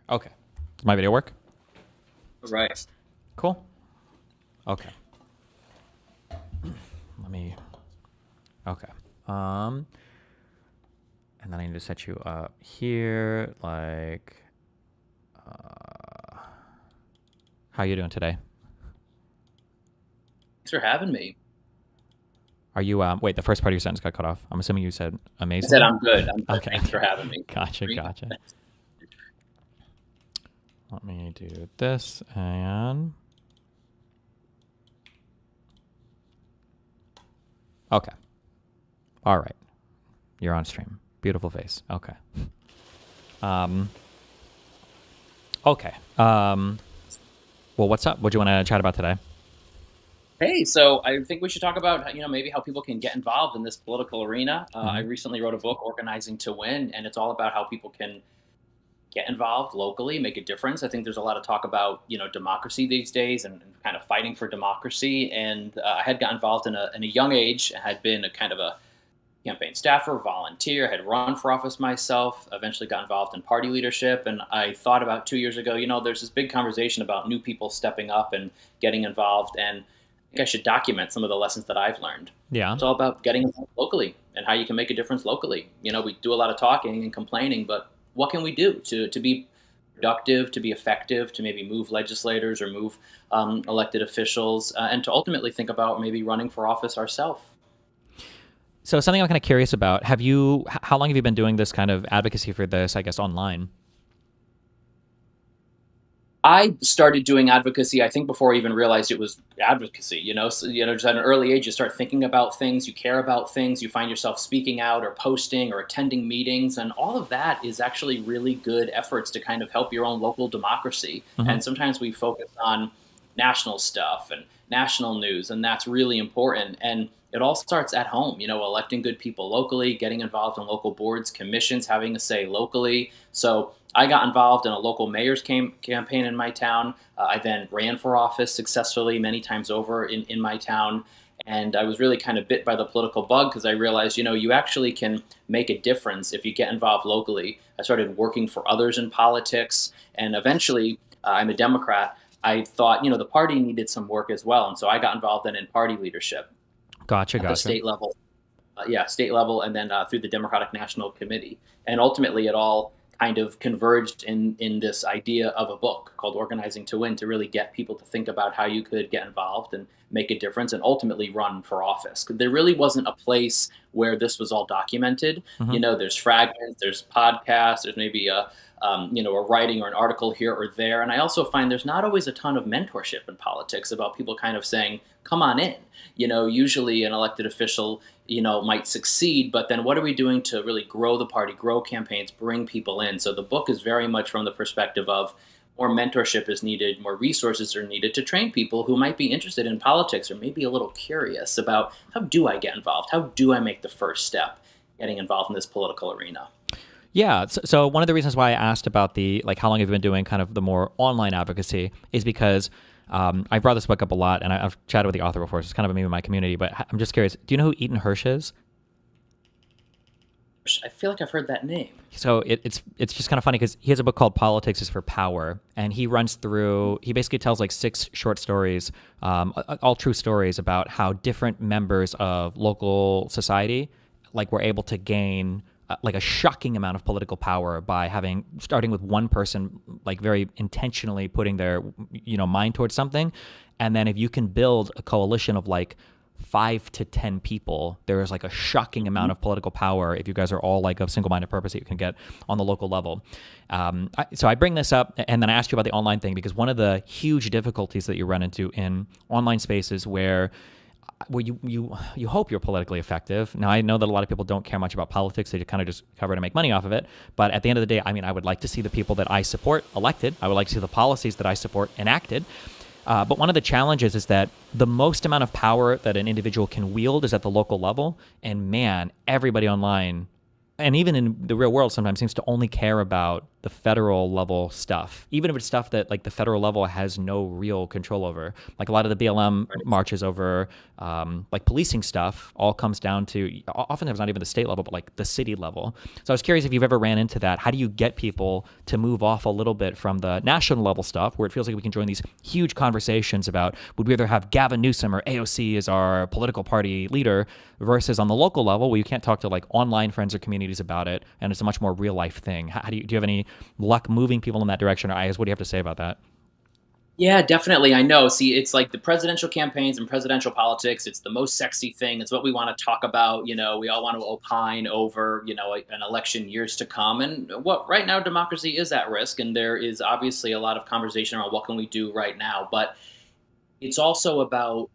Okay. Does my video work? Right. Cool. Okay. Okay. And then I need to set you up here. How you doing today? Thanks for having me. Are you, wait, the first part of your sentence got cut off. I'm assuming you said I said amazingly? I'm good. I'm good. Okay. Thanks for having me. Gotcha. Let me do this and... Okay. All right. You're on stream. Beautiful face. Okay. Okay. Well, what's up? What do you want to chat about today? Hey, so I think we should talk about maybe how people can get involved in this political arena. I recently wrote a book, Organizing to Win, and it's all about how people can get involved locally, make a difference. I think there's a lot of talk about democracy these days and kind of fighting for democracy. And I had got involved in a young age. I had been a kind of a campaign staffer, volunteer, had run for office myself, eventually got involved in party leadership. And I thought about 2 years ago, there's this big conversation about new people stepping up and getting involved. And I think I should document some of the lessons that I've learned. Yeah. It's all about getting involved locally and how you can make a difference locally. We do a lot of talking and complaining, but what can we do to be productive, to be effective, to maybe move legislators or move elected officials, and to ultimately think about maybe running for office ourselves? So something I'm kind of curious about, how long have you been doing this kind of advocacy for this, I guess, online? I started doing advocacy, I think, before I even realized it was advocacy. So, just at an early age, you start thinking about things, you care about things, you find yourself speaking out or posting or attending meetings, and all of that is actually really good efforts to kind of help your own local democracy. And sometimes we focus on national stuff and national news, and that's really important. And it all starts at home, electing good people locally, getting involved in local boards, commissions, having a say locally. So I got involved in a local mayor's campaign in my town. I then ran for office successfully many times over in my town. And I was really kind of bit by the political bug because I realized, you actually can make a difference if you get involved locally. I started working for others in politics, and eventually I'm a Democrat. I thought, the party needed some work as well. And so I got involved then in party leadership. Gotcha. At the state level. State level, and then through the Democratic National Committee. And ultimately, it all kind of converged in this idea of a book called Organizing to Win, to really get people to think about how you could get involved and make a difference and ultimately run for office. Because there really wasn't a place where this was all documented. There's fragments, there's podcasts, there's maybe a writing or an article here or there. And I also find there's not always a ton of mentorship in politics about people kind of saying, come on in. Usually an elected official, might succeed, but then what are we doing to really grow the party, grow campaigns, bring people in? So the book is very much from the perspective of more mentorship is needed, more resources are needed to train people who might be interested in politics or maybe a little curious about how do I get involved? How do I make the first step getting involved in this political arena? Yeah. So one of the reasons why I asked about how long have you been doing kind of the more online advocacy is because I brought this book up a lot, and I've chatted with the author before, so it's kind of a meme in my community, but I'm just curious, do you know who Eaton Hirsch is? I feel like I've heard that name. So it's just kind of funny because he has a book called Politics is for Power, and he basically tells like 6 short stories, all true stories about how different members of local society were able to gain a shocking amount of political power by starting with one person, very intentionally putting their, mind towards something. And then if you can build a coalition of 5 to 10 people, there is a shocking amount of political power if you guys are all of single-minded purpose that you can get on the local level. So I bring this up, and then I asked you about the online thing because one of the huge difficulties that you run into in online spaces where you hope you're politically effective. Now, I know that a lot of people don't care much about politics. They kind of just cover to make money off of it. But at the end of the day, I would like to see the people that I support elected. I would like to see the policies that I support enacted. But one of the challenges is that the most amount of power that an individual can wield is at the local level. And man, everybody online, and even in the real world, sometimes seems to only care about the federal level stuff, even if it's stuff that like the federal level has no real control over. Like a lot of the BLM Right. marches over like policing stuff all comes down to oftentimes not even the state level, but like the city level. So I was curious if you've ever ran into that. How do you get people to move off a little bit from the national level stuff where it feels like we can join these huge conversations about would we rather have Gavin Newsom or AOC as our political party leader versus on the local level where you can't talk to like online friends or communities about it and it's a much more real life thing. How do you have any luck moving people in that direction? Or I guess what do you have to say about that? Yeah, definitely. I know. See, it's like the presidential campaigns and presidential politics. It's the most sexy thing. It's what we want to talk about. We all want to opine over, an election years to come. And what right now, democracy is at risk. And there is obviously a lot of conversation around what can we do right now. But it's also about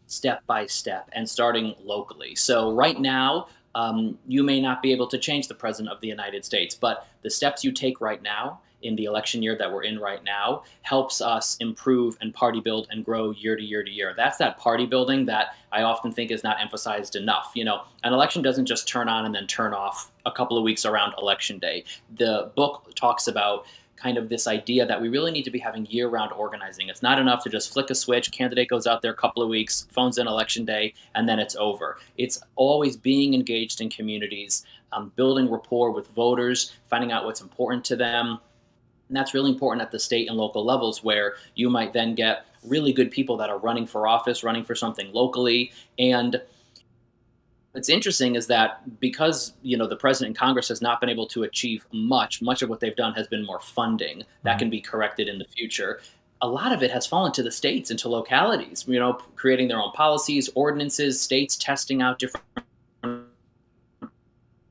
step by step and starting locally. So right now, you may not be able to change the president of the United States, but the steps you take right now in the election year that we're in right now helps us improve and party build and grow year to year to year. That's that party building that I often think is not emphasized enough. An election doesn't just turn on and then turn off a couple of weeks around election day. The book talks about kind of this idea that we really need to be having year-round organizing. It's not enough to just flick a switch, candidate goes out there a couple of weeks, phones in election day, and then it's over. It's always being engaged in communities, building rapport with voters, finding out what's important to them. And that's really important at the state and local levels where you might then get really good people that are running for office, running for something locally. And what's interesting is that because the president and Congress has not been able to achieve much of what they've done has been more funding that Mm-hmm. can be corrected in the future. A lot of it has fallen to the states and to localities, creating their own policies, ordinances, states testing out different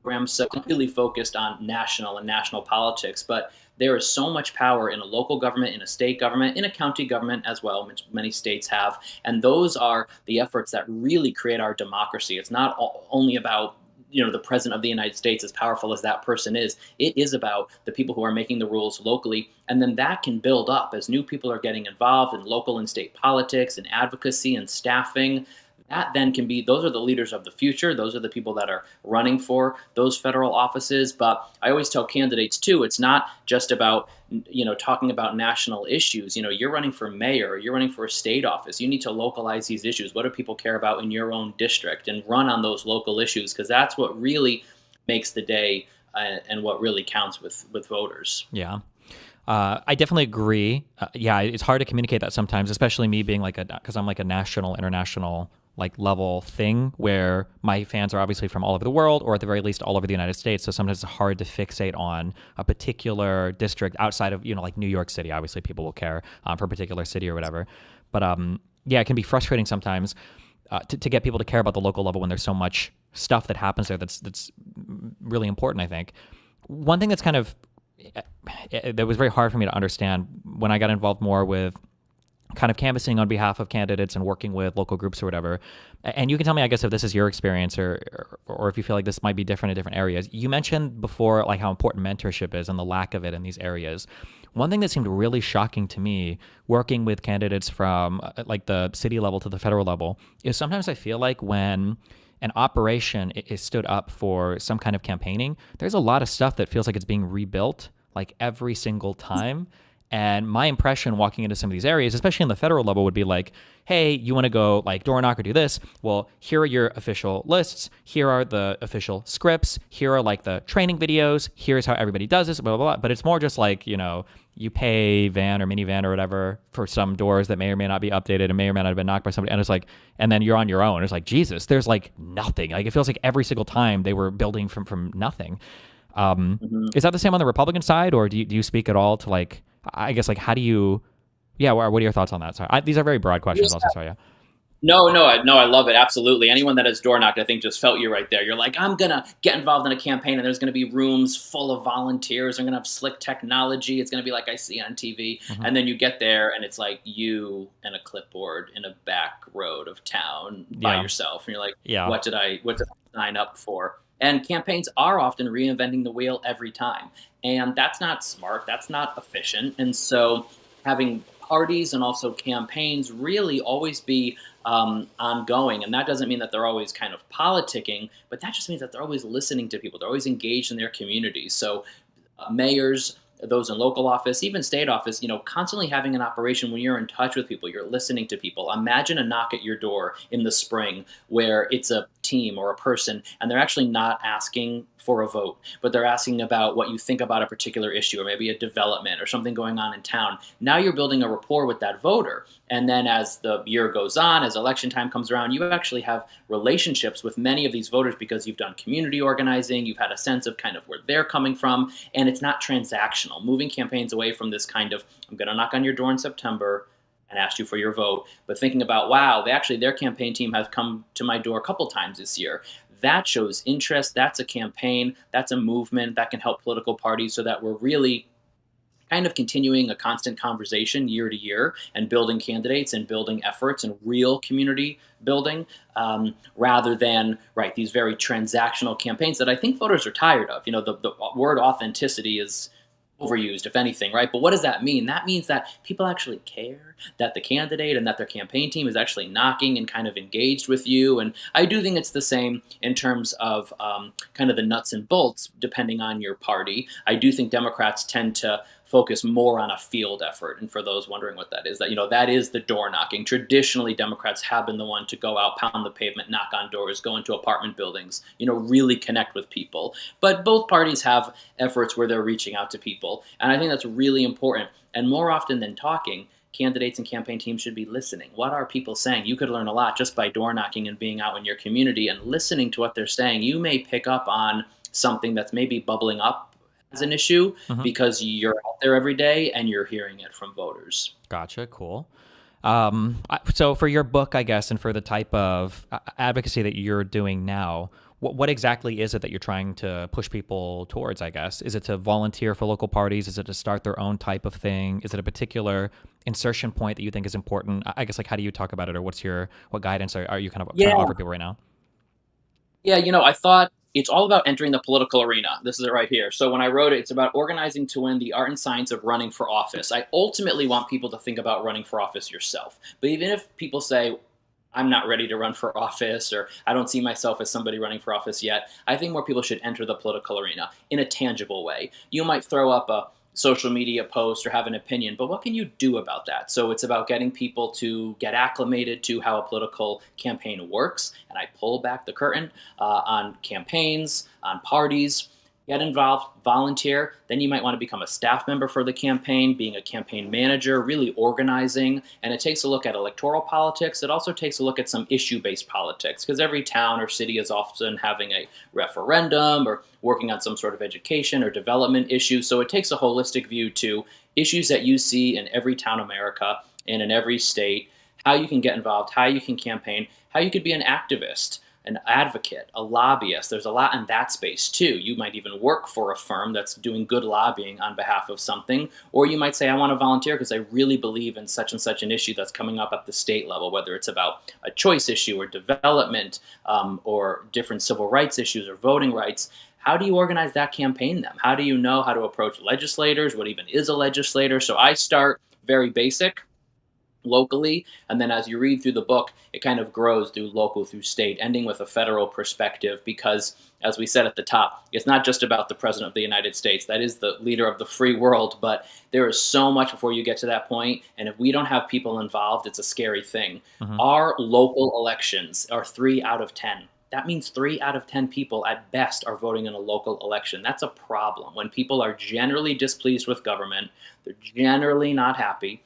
programs, so completely focused on national politics. But there is so much power in a local government, in a state government, in a county government as well, which many states have. And those are the efforts that really create our democracy. It's not only about the president of the United States, as powerful as that person is. It is about the people who are making the rules locally. And then that can build up as new people are getting involved in local and state politics and advocacy and staffing. That then can be, those are the leaders of the future. Those are the people that are running for those federal offices. But I always tell candidates too, it's not just about, talking about national issues. You're running for mayor, you're running for a state office. You need to localize these issues. What do people care about in your own district, and run on those local issues? Because that's what really makes the day and what really counts with voters. Yeah. I definitely agree. Yeah, it's hard to communicate that sometimes, especially me being because I'm like a national, international like level thing where my fans are obviously from all over the world or at the very least all over the United States. So sometimes it's hard to fixate on a particular district outside of, like New York City. Obviously people will care for a particular city or whatever. But yeah, it can be frustrating sometimes to get people to care about the local level when there's so much stuff that happens there that's really important, I think. One thing that's that was very hard for me to understand when I got involved more with kind of canvassing on behalf of candidates and working with local groups or whatever. And you can tell me, I guess, if this is your experience or if you feel like this might be different in different areas. You mentioned before like how important mentorship is and the lack of it in these areas. One thing that seemed really shocking to me working with candidates from like the city level to the federal level is sometimes I feel like when an operation is stood up for some kind of campaigning, there's a lot of stuff that feels like it's being rebuilt like every single time. And my impression walking into some of these areas, especially in the federal level, would be like, hey, you want to go like door knock or do this? Well, here are your official lists. Here are the official scripts. Here are like the training videos. Here's how everybody does this, blah, blah, blah. But it's more just like, you pay van or minivan or whatever for some doors that may or may not be updated and may or may not have been knocked by somebody. And it's like, and then you're on your own. It's like, Jesus, there's like nothing. Like it feels like every single time they were building from nothing. Is that the same on the Republican side, or do you speak at all to like, I guess like how do you, yeah, what are your thoughts on that? Sorry, these are very broad questions. Also, sorry. Yeah. No, I love it. Absolutely. Anyone that has door knocked, I think, just felt you right there. You're like, I'm going to get involved in a campaign and there's going to be rooms full of volunteers. I'm going to have slick technology. It's going to be like I see on TV. Mm-hmm. And then you get there and it's like you and a clipboard in a back road of town by yourself. And you're like, what did I sign up for? And campaigns are often reinventing the wheel every time. And that's not smart. That's not efficient. And so having parties and also campaigns really always be ongoing. And that doesn't mean that they're always kind of politicking, but that just means that they're always listening to people. They're always engaged in their communities. So mayors, those in local office, even state office, constantly having an operation when you're in touch with people, you're listening to people. Imagine a knock at your door in the spring where it's a team or a person and they're actually not asking for a vote, but they're asking about what you think about a particular issue or maybe a development or something going on in town. Now you're building a rapport with that voter. And then as the year goes on, as election time comes around, you actually have relationships with many of these voters because you've done community organizing, you've had a sense of kind of where they're coming from, and it's not transactional. Moving campaigns away from this kind of, I'm going to knock on your door in September and ask you for your vote, but thinking about, wow, their campaign team has come to my door a couple times this year. That shows interest. That's a campaign. That's a movement that can help political parties so that we're really kind of continuing a constant conversation year to year and building candidates and building efforts and real community building, rather than, right, these very transactional campaigns that I think voters are tired of. The word authenticity is overused, if anything, right? But what does that mean? That means that people actually care, that the candidate and that their campaign team is actually knocking and kind of engaged with you. And I do think it's the same in terms of kind of the nuts and bolts, depending on your party. I do think Democrats tend to focus more on a field effort. And for those wondering what that is, that is the door knocking. Traditionally, Democrats have been the one to go out, pound the pavement, knock on doors, go into apartment buildings, really connect with people. But both parties have efforts where they're reaching out to people. And I think that's really important. And more often than talking, candidates and campaign teams should be listening. What are people saying? You could learn a lot just by door knocking and being out in your community and listening to what they're saying. You may pick up on something that's maybe bubbling up as an issue because you're out there every day and you're hearing it from voters. Gotcha. Cool. So for your book, I guess, and for the type of advocacy that you're doing now, what exactly is it that you're trying to push people towards, I guess? Is it to volunteer for local parties? Is it to start their own type of thing? Is it a particular insertion point that you think is important? I guess, how do you talk about it, or what guidance are you kind of trying to offer people right now? Yeah, I thought it's all about entering the political arena. This is it right here. So when I wrote it, it's about organizing to win, the art and science of running for office. I ultimately want people to think about running for office yourself. But even if people say, I'm not ready to run for office, or I don't see myself as somebody running for office yet, I think more people should enter the political arena in a tangible way. You might throw up a social media post or have an opinion, but what can you do about that? So it's about getting people to get acclimated to how a political campaign works. And I pull back the curtain on campaigns, on parties. Get involved, volunteer. Then you might want to become a staff member for the campaign, being a campaign manager, really organizing. And it takes a look at electoral politics. It also takes a look at some issue-based politics, because every town or city is often having a referendum or working on some sort of education or development issue. So it takes a holistic view to issues that you see in every town in America and in every state, how you can get involved, how you can campaign, how you could be an activist, an advocate, a lobbyist. There's a lot in that space too. You might even work for a firm that's doing good lobbying on behalf of something, or you might say, I want to volunteer because I really believe in such and such an issue that's coming up at the state level, whether it's about a choice issue or development, or different civil rights issues or voting rights. How do you organize that campaign then? How do you know how to approach legislators? What even is a legislator? So I start very basic, locally, and then as you read through the book, it kind of grows through local, through state, ending with a federal perspective, because as we said at the top, it's not just about the president of the United States. That is the leader of the free world, but there is so much before you get to that point, and if we don't have people involved, it's a scary thing. Our local elections are 3 out of 10. That means 3 out of 10 people at best are voting in a local election. That's a problem. When people are generally displeased with government, they're generally not happy.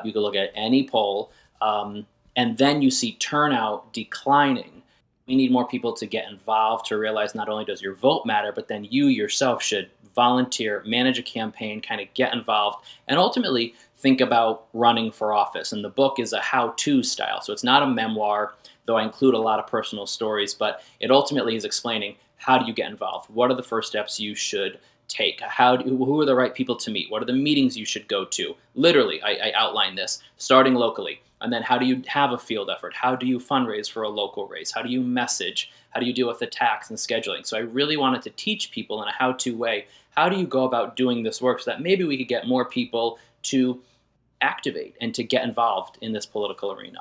You can look at any poll, and then you see turnout declining. We need more people to get involved, to realize not only does your vote matter, but then you yourself should volunteer, manage a campaign, kind of get involved, and ultimately think about running for office. And the book is a how-to style, so it's not a memoir, though I include a lot of personal stories, but it ultimately is explaining, how do you get involved? What are the first steps you should take? Who are the right people to meet? What are the meetings you should go to? Literally, I outline this, starting locally. And then how do you have a field effort? How do you fundraise for a local race? How do you message? How do you deal with the tax and scheduling? So I really wanted to teach people in a how-to way, how do you go about doing this work so that maybe we could get more people to activate and to get involved in this political arena.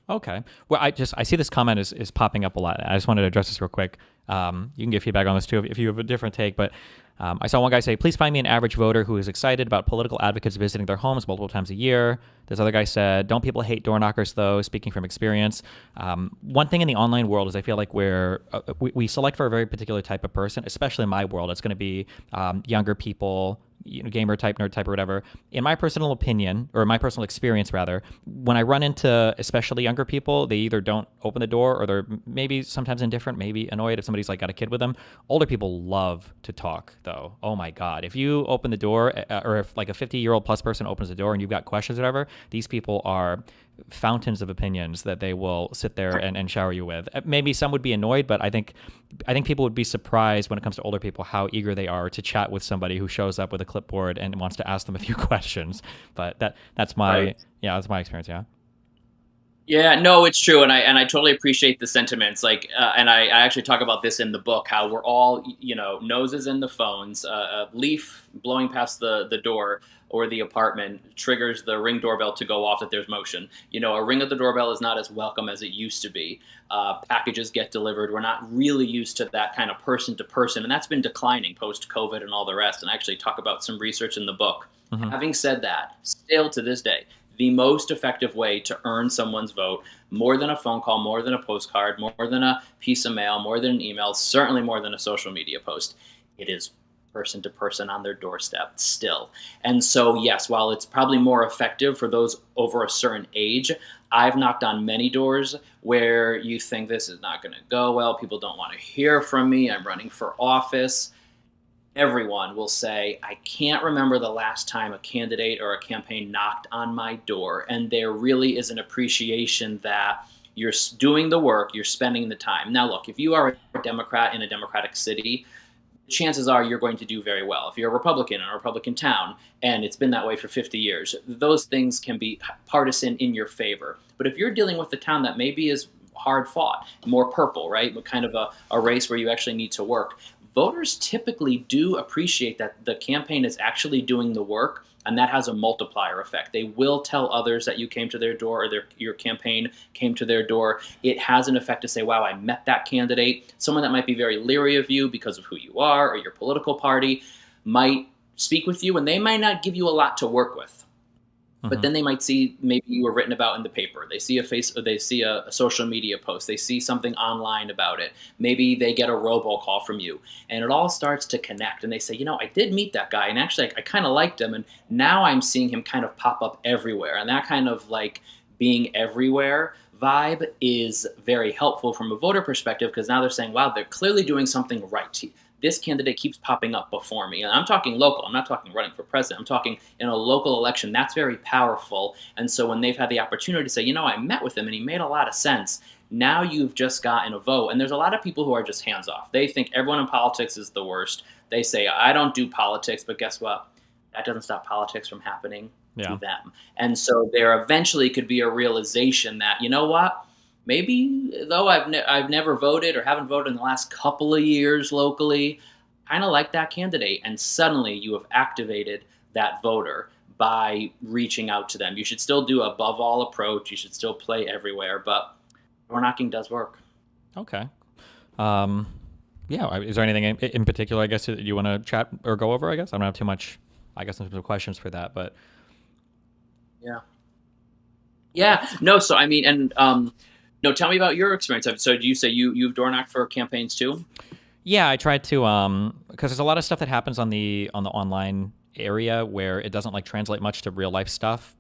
Okay. Well, I see this comment is popping up a lot. I just wanted to address this real quick. You can give feedback on this too if you have a different take, but I saw one guy say, please find me an average voter who is excited about political advocates visiting their homes multiple times a year. This other guy said, don't people hate door knockers, though? Speaking from experience. One thing in the online world is I feel like we select for a very particular type of person, especially in my world. It's going to be younger people, gamer type, nerd type, or whatever. In my personal opinion, or my personal experience rather, when I run into especially younger people, they either don't open the door, or they're maybe sometimes indifferent, maybe annoyed if somebody's like got a kid with them. Older people love to talk, though. Oh my God. If you open the door, or if like a 50-year-old plus person opens the door and you've got questions or whatever, these people are fountains of opinions that they will sit there and shower you with. Maybe some would be annoyed, but I think people would be surprised when it comes to older people how eager they are to chat with somebody who shows up with a clipboard and wants to ask them a few questions. But that's my that's my experience. Yeah. Yeah, no, it's true, and I totally appreciate the sentiments. Like, and I actually talk about this in the book, how we're all, noses in the phones. A leaf blowing past the door or the apartment triggers the Ring doorbell to go off that there's motion. A ring of the doorbell is not as welcome as it used to be. Packages get delivered. We're not really used to that kind of person to person, and that's been declining post COVID and all the rest. And I actually talk about some research in the book. Mm-hmm. Having said that, still to this day, the most effective way to earn someone's vote, more than a phone call, more than a postcard, more than a piece of mail, more than an email, certainly more than a social media post, it is person to person on their doorstep still. And so, yes, while it's probably more effective for those over a certain age, I've knocked on many doors where you think this is not going to go well. People don't want to hear from me. I'm running for office. Everyone will say, I can't remember the last time a candidate or a campaign knocked on my door. And there really is an appreciation that you're doing the work, you're spending the time. Now, look, if you are a Democrat in a Democratic city, chances are you're going to do very well. If you're a Republican in a Republican town, and it's been that way for 50 years, those things can be partisan in your favor. But if you're dealing with a town that maybe is hard fought, more purple, right? Kind of a race where you actually need to work, voters typically do appreciate that the campaign is actually doing the work, and that has a multiplier effect. They will tell others that you came to their door, or your campaign came to their door. It has an effect to say, wow, I met that candidate. Someone that might be very leery of you because of who you are or your political party might speak with you, and they might not give you a lot to work with. But then they might see maybe you were written about in the paper. They see a social media post. They see something online about it. Maybe they get a robocall from you, and it all starts to connect. And they say, I did meet that guy, and actually I kind of liked him, and now I'm seeing him kind of pop up everywhere. And that kind of like being everywhere vibe is very helpful from a voter perspective, because now they're saying, wow, they're clearly doing something right. This candidate keeps popping up before me. And I'm talking local. I'm not talking running for president. I'm talking in a local election. That's very powerful. And so when they've had the opportunity to say, I met with him and he made a lot of sense, now you've just gotten a vote. And there's a lot of people who are just hands off. They think everyone in politics is the worst. They say, I don't do politics, but guess what? That doesn't stop politics from happening to them. And so there eventually could be a realization that, what? Maybe, though I've never voted or haven't voted in the last couple of years locally, kind of like that candidate. And suddenly you have activated that voter by reaching out to them. You should still do above all approach. You should still play everywhere. But door knocking does work. Okay. Is there anything in particular, I guess, that you want to chat or go over, I guess? I don't have too much, I guess, in terms of questions for that. But Yeah. No, so I mean, and no, tell me about your experience. So do you say you've door knocked for campaigns too? Yeah, I tried to, because there's a lot of stuff that happens on the online area where it doesn't like translate much to real life stuff.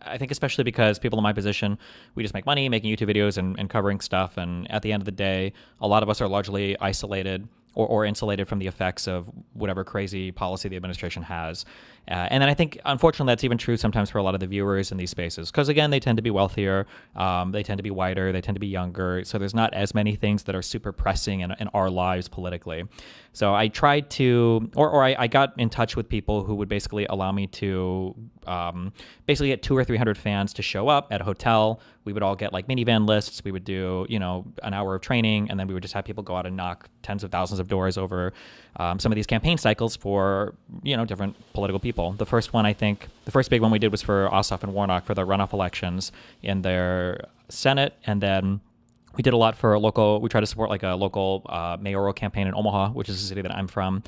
I think especially because people in my position, we just make money making YouTube videos and covering stuff. And at the end of the day, a lot of us are largely isolated or insulated from the effects of whatever crazy policy the administration has. And then I think, unfortunately, that's even true sometimes for a lot of the viewers in these spaces. Because, again, they tend to be wealthier, they tend to be whiter, they tend to be younger. So there's not as many things that are super pressing in our lives politically. So I tried to, I got in touch with people who would basically allow me to basically get 200 or 300 fans to show up at a hotel. We would all get like minivan lists. We would do, an hour of training, and then we would just have people go out and knock tens of thousands of doors over some of these campaign cycles for, different political people. The first big one we did was for Ossoff and Warnock for the runoff elections in their Senate. And then we did a lot for we tried to support like a local mayoral campaign in Omaha, which is the city that I'm from.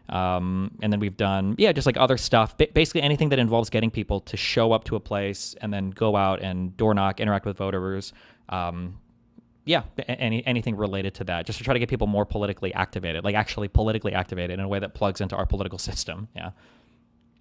And then we've done, yeah, just like other stuff, basically anything that involves getting people to show up to a place and then go out and door knock, interact with voters. Yeah, anything related to that, just to try to get people more politically activated, like actually politically activated in a way that plugs into our political system. Yeah.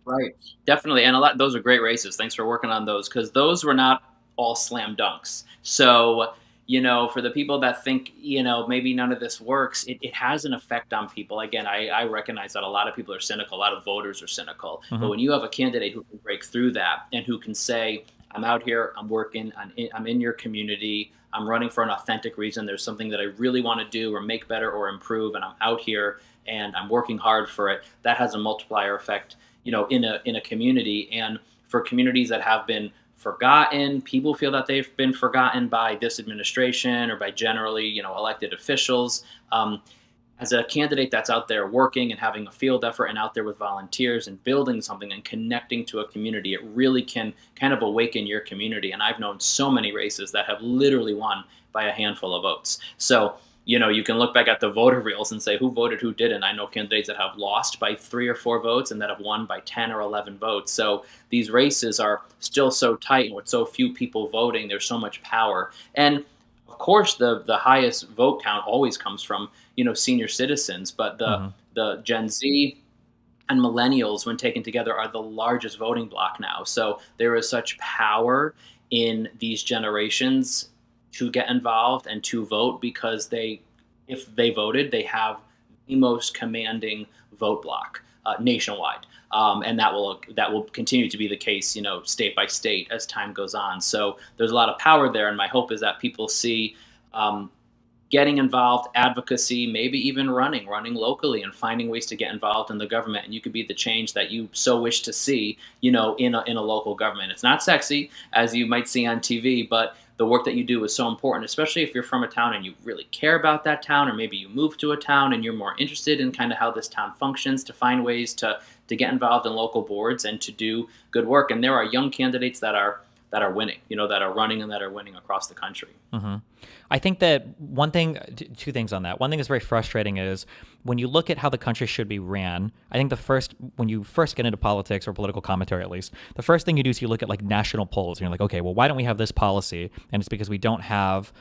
Right. Definitely. And those are great races. Thanks for working on those, because those were not all slam dunks. So, for the people that think, maybe none of this works, it has an effect on people. Again, I recognize that a lot of people are cynical, a lot of voters are cynical. But when you have a candidate who can break through that and who can say, I'm out here, I'm working, I'm in your community, I'm running for an authentic reason, there's something that I really want to do or make better or improve, and I'm out here and I'm working hard for it, that has a multiplier effect, in a community. And for communities that have been forgotten, people feel that they've been forgotten by this administration or by generally, elected officials. As a candidate that's out there working and having a field effort and out there with volunteers and building something and connecting to a community, it really can kind of awaken your community. And I've known so many races that have literally won by a handful of votes. So, you can look back at the voter reels and say who voted, who didn't. I know candidates that have lost by 3 or 4 votes and that have won by 10 or 11 votes. So these races are still so tight, and with so few people voting, there's so much power. And of course, the highest vote count always comes from, senior citizens, but the Gen Z and millennials, when taken together, are the largest voting bloc now. So there is such power in these generations to get involved and to vote, because if they voted, they have the most commanding vote bloc nationwide. And that will continue to be the case, state by state as time goes on. So there's a lot of power there, and my hope is that people see getting involved, advocacy, maybe even running locally and finding ways to get involved in the government. And you could be the change that you so wish to see, in a local government. It's not sexy, as you might see on TV, but the work that you do is so important, especially if you're from a town and you really care about that town, or maybe you move to a town and you're more interested in kind of how this town functions, to find ways to get involved in local boards and to do good work. And there are young candidates that are winning, that are running and that are winning across the country. I think that two things on that. One thing that's very frustrating is when you look at how the country should be ran, I think when you first get into politics or political commentary, at least, the first thing you do is you look at like national polls and you're like, okay, well, why don't we have this policy? And it's because we don't have,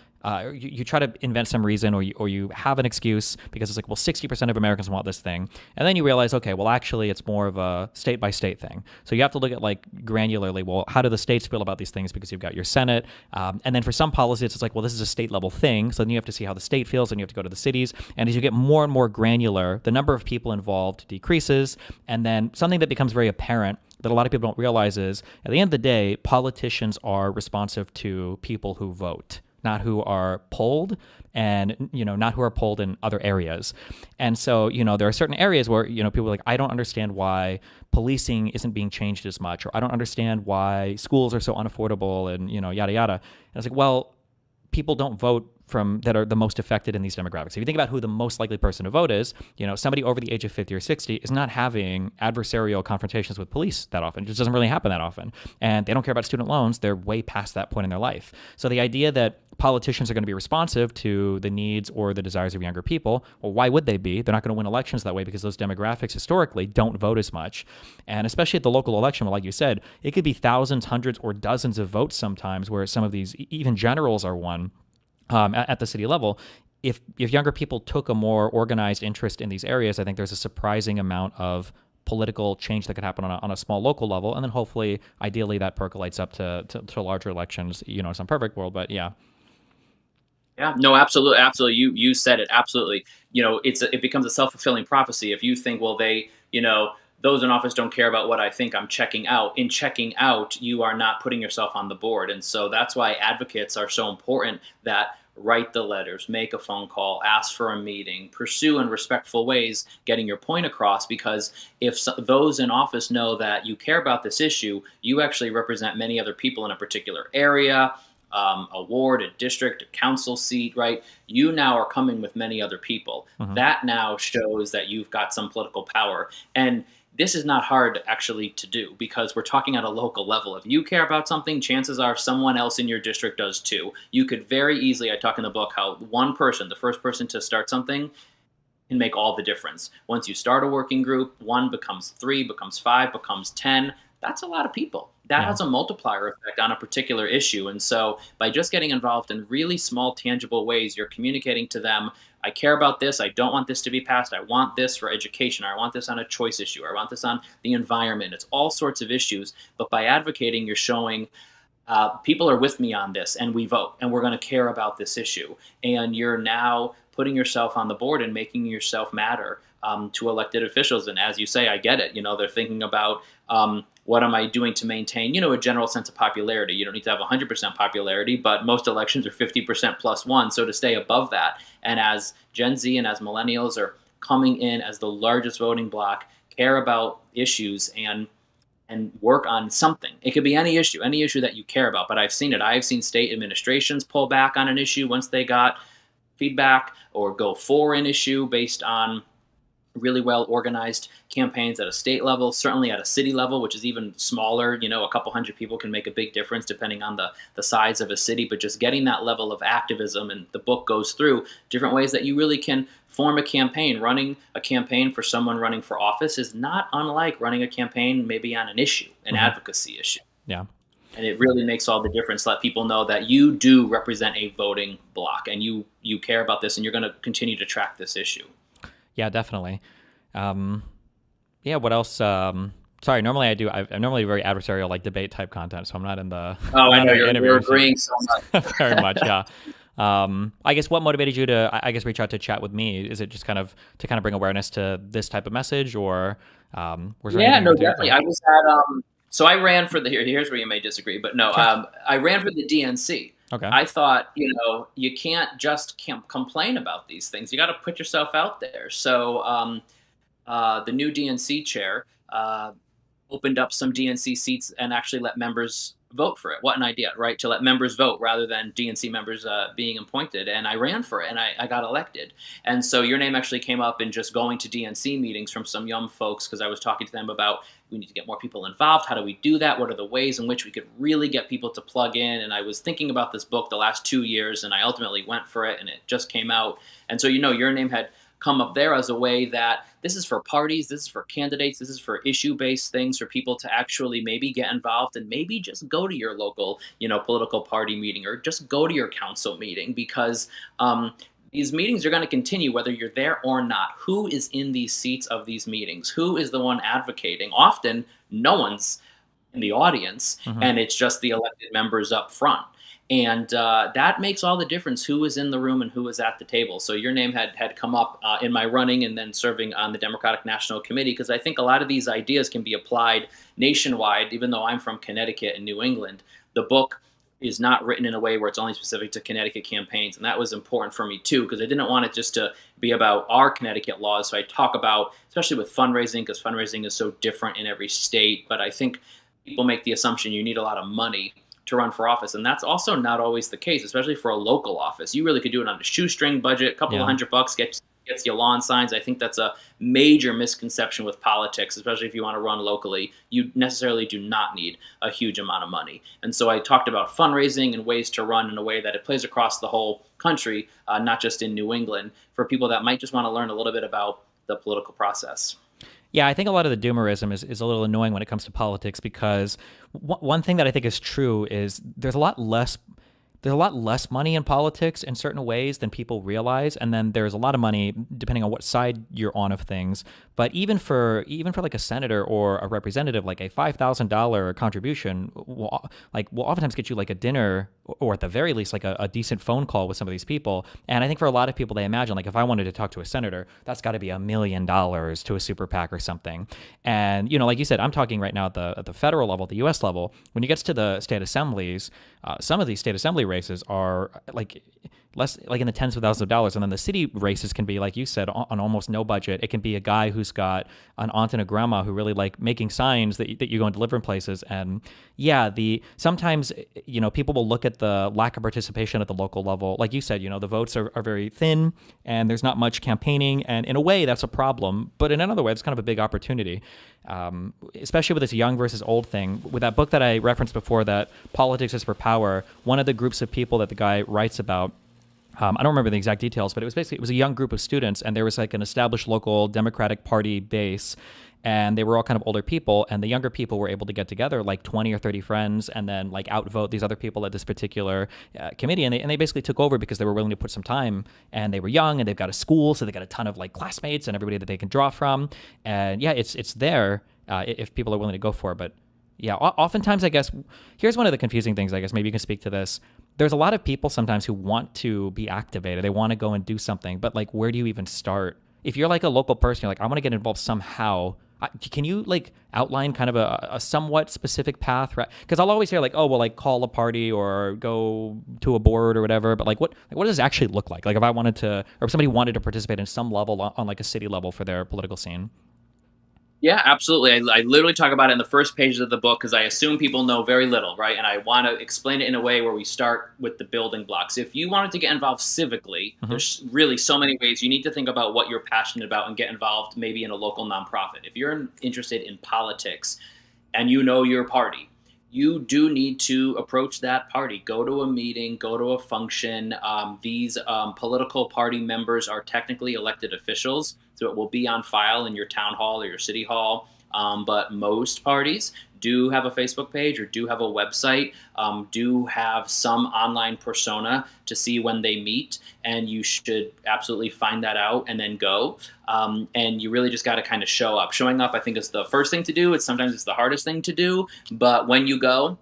you try to invent some reason, or you have an excuse, because it's like, well, 60% of Americans want this thing. And then you realize, okay, well, actually it's more of a state by state thing. So you have to look at like granularly, well, how do the states feel about these things? Because you've got your Senate. And then for some policies, it's like, well, this is a state level thing. So then you have to see how the state feels, and you have to go to the cities. And as you get more and more granular, the number of people involved decreases. And then something that becomes very apparent that a lot of people don't realize is, at the end of the day, politicians are responsive to people who vote, not who are polled, and not who are polled in other areas. And so there are certain areas where people are like, I don't understand why policing isn't being changed as much, or I don't understand why schools are so unaffordable, and yada yada. And it's like, well, people don't vote that are the most affected in these demographics. If you think about who the most likely person to vote is, somebody over the age of 50 or 60 is not having adversarial confrontations with police that often. It just doesn't really happen that often. And they don't care about student loans. They're way past that point in their life. So the idea that politicians are going to be responsive to the needs or the desires of younger people, well, why would they be? They're not going to win elections that way, because those demographics historically don't vote as much. And especially at the local election, like you said, it could be thousands, hundreds, or dozens of votes sometimes, where some of these, even generals are won. At the city level, if younger people took a more organized interest in these areas, I think there's a surprising amount of political change that could happen on a small local level, and then hopefully, ideally, that percolates up to larger elections. It's not a perfect world, but yeah. Yeah, no, absolutely, absolutely. You said it, absolutely. It becomes a self-fulfilling prophecy if you think, well, those in office don't care about what I think, I'm checking out. In checking out, you are not putting yourself on the board. And so that's why advocates are so important, that write the letters, make a phone call, ask for a meeting, pursue in respectful ways getting your point across, because if those in office know that you care about this issue, you actually represent many other people in a particular area, a ward, a district, a council seat, right? You now are coming with many other people. That now shows that you've got some political power. And this is not hard actually to do, because we're talking at a local level. If you care about something, chances are someone else in your district does too. You could very easily, I talk in the book how one person, the first person to start something, can make all the difference. Once you start a working group, 1 becomes 3, becomes 5, becomes 10. That's a lot of people. That Yeah. has a multiplier effect on a particular issue. And so by just getting involved in really small, tangible ways, you're communicating to them, I care about this. I don't want this to be passed. I want this for education. Or I want this on a choice issue. Or I want this on the environment. It's all sorts of issues. But by advocating, you're showing people are with me on this, and we vote, and we're going to care about this issue. And you're now putting yourself on the board and making yourself matter to elected officials. And as you say, I get it. They're thinking about what am I doing to maintain, a general sense of popularity. You don't need to have 100% popularity, but most elections are 50% plus one. So to stay above that, and as Gen Z and as millennials are coming in as the largest voting bloc, care about issues and work on something. It could be any issue that you care about, but I've seen it. I've seen state administrations pull back on an issue once they got feedback, or go for an issue based on really well organized campaigns at a state level, certainly at a city level, which is even smaller. A couple hundred people can make a big difference depending on the size of a city, but just getting that level of activism. And the book goes through different ways that you really can form a campaign. Running a campaign for someone running for office is not unlike running a campaign maybe on an issue, an advocacy issue. Yeah. And it really makes all the difference. Let people know that you do represent a voting bloc, and you care about this, and you're going to continue to track this issue. Yeah, definitely. Yeah, what else? Sorry, normally I'm normally very adversarial, like debate type content, so I'm not in the. Oh, I know you're agreeing so much. Very much, yeah. I guess what motivated you to, reach out to chat with me? Is it just to bring awareness to this type of message, or was there anything? No, definitely. I was at so I ran for here's where you may disagree, but no, Sure. I ran for the DNC. Okay. I thought, you can't just complain about these things. You got to put yourself out there. So the new DNC chair opened up some DNC seats and actually let members vote for it. What an idea, right? To let members vote rather than DNC members being appointed. And I ran for it, and I got elected. And so your name actually came up in just going to DNC meetings from some young folks, because I was talking to them about, we need to get more people involved. How do we do that? What are the ways in which we could really get people to plug in? And I was thinking about this book the last 2 years, and I ultimately went for it, and it just came out. And so, your name had come up there as a way that this is for parties, this is for candidates, this is for issue-based things, for people to actually maybe get involved and maybe just go to your local, political party meeting, or just go to your council meeting, because these meetings are going to continue whether you're there or not. Who is in these seats of these meetings? Who is the one advocating? Often, no one's in the audience, and it's just the elected members up front. And that makes all the difference, who is in the room and who is at the table. So your name had come up in my running, and then serving on the Democratic National Committee, because I think a lot of these ideas can be applied nationwide. Even though I'm from Connecticut and New England, the book is not written in a way where it's only specific to Connecticut campaigns. And that was important for me too, because I didn't want it just to be about our Connecticut laws. So I talk about, especially with fundraising, because fundraising is so different in every state. But I think people make the assumption you need a lot of money to run for office, and that's also not always the case, especially for a local office. You really could do it on a shoestring budget, a couple of $100 gets you lawn signs. I think that's a major misconception with politics, especially if you want to run locally. You necessarily do not need a huge amount of money. And so I talked about fundraising and ways to run in a way that it plays across the whole country, not just in New England, for people that might just want to learn a little bit about the political process. Yeah, I think a lot of the doomerism is a little annoying when it comes to politics, because one thing that I think is true is there's a lot less money in politics in certain ways than people realize, and then there's a lot of money depending on what side you're on of things. But even for like a senator or a representative, like a $5,000 contribution will oftentimes get you like a dinner, or at the very least like a decent phone call with some of these people. And I think for a lot of people, they imagine, like, if I wanted to talk to a senator, that's got to be $1 million to a super PAC or something. And like you said, I'm talking right now at the federal level, the U.S. level. When it gets to the state assemblies, some of these state assembly races are like less, like in the tens of thousands of dollars, and then the city races can be, like you said, on almost no budget. It can be a guy who's got an aunt and a grandma who really like making signs that you go and deliver in places. And yeah, sometimes people will look at the lack of participation at the local level. Like you said, the votes are very thin, and there's not much campaigning, and in a way that's a problem, but in another way it's kind of a big opportunity, especially with this young versus old thing. With that book that I referenced before, that Politics is for Power, one of the groups of people that the guy writes about, I don't remember the exact details, but it was a young group of students, and there was like an established local Democratic Party base, and they were all kind of older people, and the younger people were able to get together, like 20 or 30 friends, and then like outvote these other people at this particular committee, and they basically took over because they were willing to put some time, and they were young, and they've got a school, so they got a ton of like classmates and everybody that they can draw from, and yeah, it's there if people are willing to go for it, but. Yeah, oftentimes, I guess, here's one of the confusing things, I guess, maybe you can speak to this. There's a lot of people sometimes who want to be activated. They want to go and do something, but like, where do you even start? If you're like a local person, you're like, I want to get involved somehow. Can you like outline kind of a somewhat specific path? Because I'll always hear like, oh, well, like call a party or go to a board or whatever. But like, what does it actually look like? Like if I wanted to, or if somebody wanted to participate in some level on like a city level for their political scene. Yeah, absolutely. I literally talk about it in the first pages of the book because I assume people know very little, right? And I want to explain it in a way where we start with the building blocks. If you wanted to get involved civically, there's really so many ways. You need to think about what you're passionate about and get involved maybe in a local nonprofit. If you're interested in politics and you know your party, you do need to approach that party. Go to a meeting, go to a function. These political party members are technically elected officials, so it will be on file in your town hall or your city hall. But most parties do have a Facebook page or do have a website, do have some online persona to see when they meet, and you should absolutely find that out and then go. And you really just got to kind of show up. Showing up, I think, is the first thing to do. Sometimes it's the hardest thing to do, but when you go,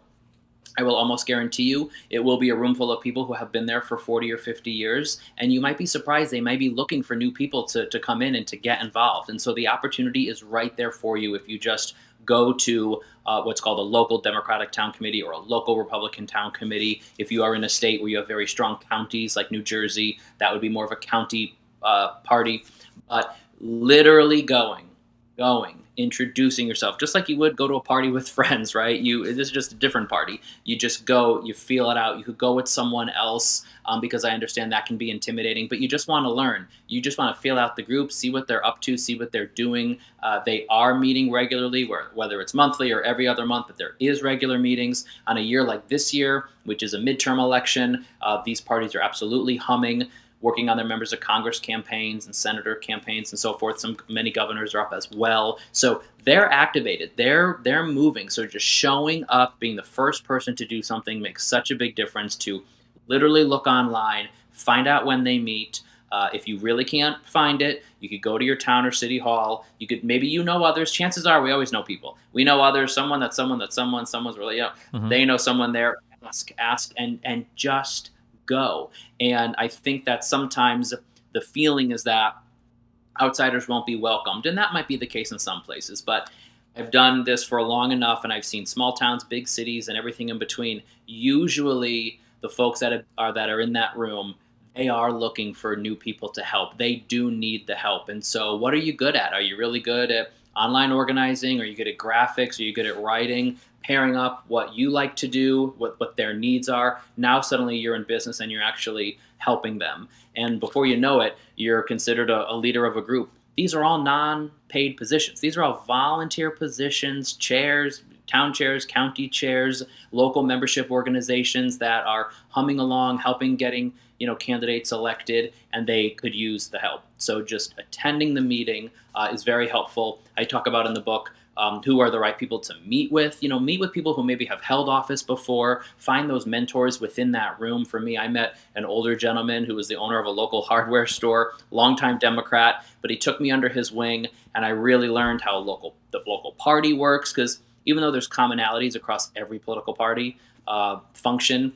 I will almost guarantee you it will be a room full of people who have been there for 40 or 50 years, and you might be surprised. They might be looking for new people to come in and to get involved. And so the opportunity is right there for you if you just go to what's called a local Democratic town committee or a local Republican town committee. If you are in a state where you have very strong counties like New Jersey, that would be more of a county party. But literally going, introducing yourself, just like you would go to a party with friends, right? This is just a different party. You just go, you feel it out. You could go with someone else because I understand that can be intimidating, but you just want to learn. You just want to feel out the group, see what they're up to, see what they're doing. They are meeting regularly, whether it's monthly or every other month, but there is regular meetings. On a year like this year, which is a midterm election, these parties are absolutely humming, working on their members of Congress campaigns and senator campaigns and so forth. Many governors are up as well. So they're activated. They're moving. So just showing up, being the first person to do something makes such a big difference. To literally look online, find out when they meet. If you really can't find it, you could go to your town or city hall. You could, maybe you know others. Chances are we always know people. We know others, someone's really, they know someone there. Ask and just go. And I think that sometimes the feeling is that outsiders won't be welcomed. And that might be the case in some places, but I've done this for long enough, and I've seen small towns, big cities, and everything in between. Usually the folks that are in that room, they are looking for new people to help. They do need the help. And so what are you good at? Are you really good at online organizing? Are you good at graphics? Are you good at writing? Pairing up what you like to do, what their needs are. Now suddenly you're in business and you're actually helping them. And before you know it, you're considered a leader of a group. These are all non-paid positions. These are all volunteer positions, chairs, town chairs, county chairs, local membership organizations that are humming along, helping getting candidates elected, and they could use the help. So just attending the meeting is very helpful. I talk about in the book who are the right people to meet with. Meet with people who maybe have held office before. Find those mentors within that room. For me, I met an older gentleman who was the owner of a local hardware store, longtime Democrat, but he took me under his wing, and I really learned how the local party works, because even though there's commonalities across every political party function,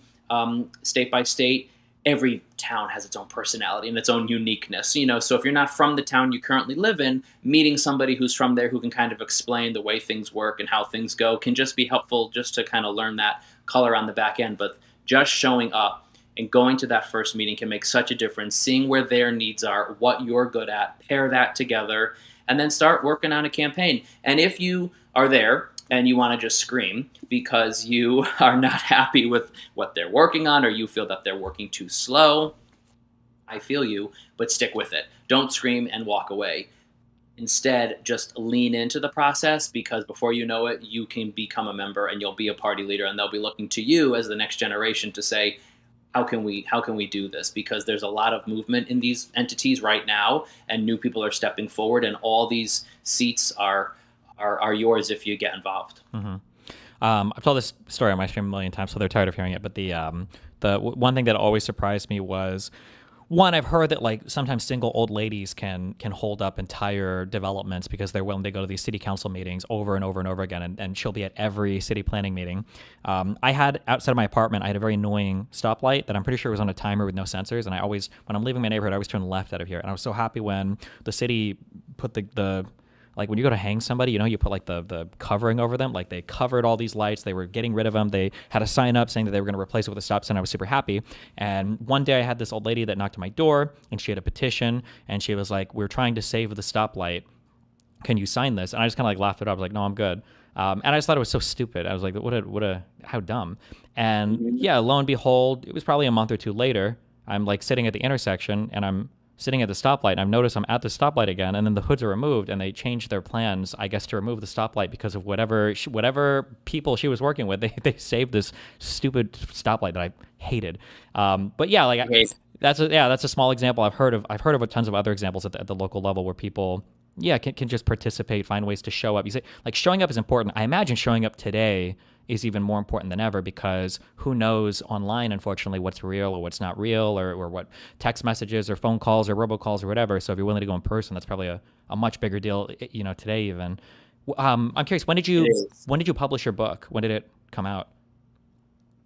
state by state, every town has its own personality and its own uniqueness. So if you're not from the town you currently live in, meeting somebody who's from there who can kind of explain the way things work and how things go can just be helpful, just to kind of learn that color on the back end. But just showing up and going to that first meeting can make such a difference. Seeing where their needs are, what you're good at, pair that together, and then start working on a campaign. And if you are there and you want to just scream because you are not happy with what they're working on, or you feel that they're working too slow, I feel you, but stick with it. Don't scream and walk away. Instead, just lean into the process, because before you know it, you can become a member and you'll be a party leader, and they'll be looking to you as the next generation to say, how can we do this, because there's a lot of movement in these entities right now, and new people are stepping forward, and all these seats are yours if you get involved. Hmm. I've told this story on my stream a million times, so they're tired of hearing it. But one thing that always surprised me was, one, I've heard that like sometimes single old ladies can hold up entire developments because they're willing to go to these city council meetings over and over and over again, and she'll be at every city planning meeting. I had outside of my apartment, I had a very annoying stoplight that I'm pretty sure was on a timer with no sensors, and I always, when I'm leaving my neighborhood, I always turn left out of here. And I was so happy when the city put the like when you go to hang somebody, you put like the covering over them. Like they covered all these lights. They were getting rid of them. They had a sign up saying that they were going to replace it with a stop sign. I was super happy. And one day I had this old lady that knocked on my door, and she had a petition, and she was like, "We're trying to save the stoplight. Can you sign this?" And I just kind of like laughed it up. I was like, "No, I'm good." And I just thought it was so stupid. I was like, how dumb. And yeah, lo and behold, it was probably a month or two later. I'm like sitting at the intersection, and I'm sitting at the stoplight, and I've noticed I'm at the stoplight again, and then the hoods are removed, and they changed their plans, I guess, to remove the stoplight because of whatever people she was working with. They saved this stupid stoplight that I hated. But yeah, like that's a small example. I've heard of tons of other examples at the local level where people can just participate, find ways to show up. You say like showing up is important. I imagine showing up today is even more important than ever, because who knows online, unfortunately, what's real or what's not real, or what text messages or phone calls or robocalls or whatever. So if you're willing to go in person, that's probably a much bigger deal, today even. I'm curious, when did you publish your book? When did it come out?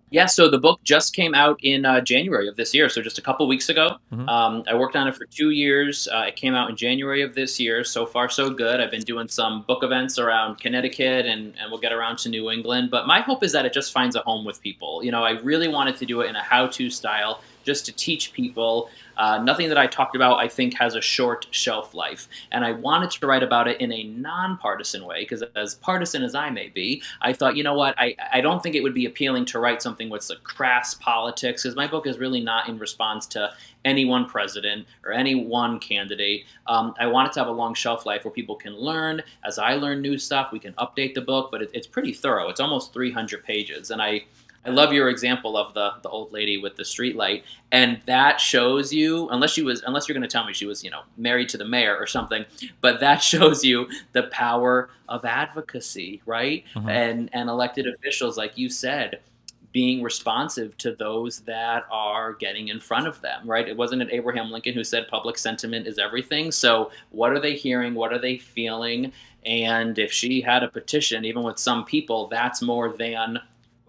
Yeah, so the book just came out in January of this year, so just a couple weeks ago. Mm-hmm. I worked on it for 2 years. It came out in January of this year. So far, so good. I've been doing some book events around Connecticut, and we'll get around to New England. But my hope is that it just finds a home with people. I really wanted to do it in a how-to style, just to teach people. Nothing that I talked about, I think, has a short shelf life. And I wanted to write about it in a nonpartisan way, because as partisan as I may be, I thought, you know what, I don't think it would be appealing to write something with the crass politics, because my book is really not in response to any one president or any one candidate. I want it to have a long shelf life where people can learn. As I learn new stuff, we can update the book, but it's pretty thorough. It's almost 300 pages. And I love your example of the old lady with the street light, and that shows you, unless you're going to tell me she was, married to the mayor or something, but that shows you the power of advocacy, right? Mm-hmm. And elected officials, like you said, being responsive to those that are getting in front of them, right? It wasn't Abraham Lincoln who said public sentiment is everything. So what are they hearing? What are they feeling? And if she had a petition, even with some people, that's more than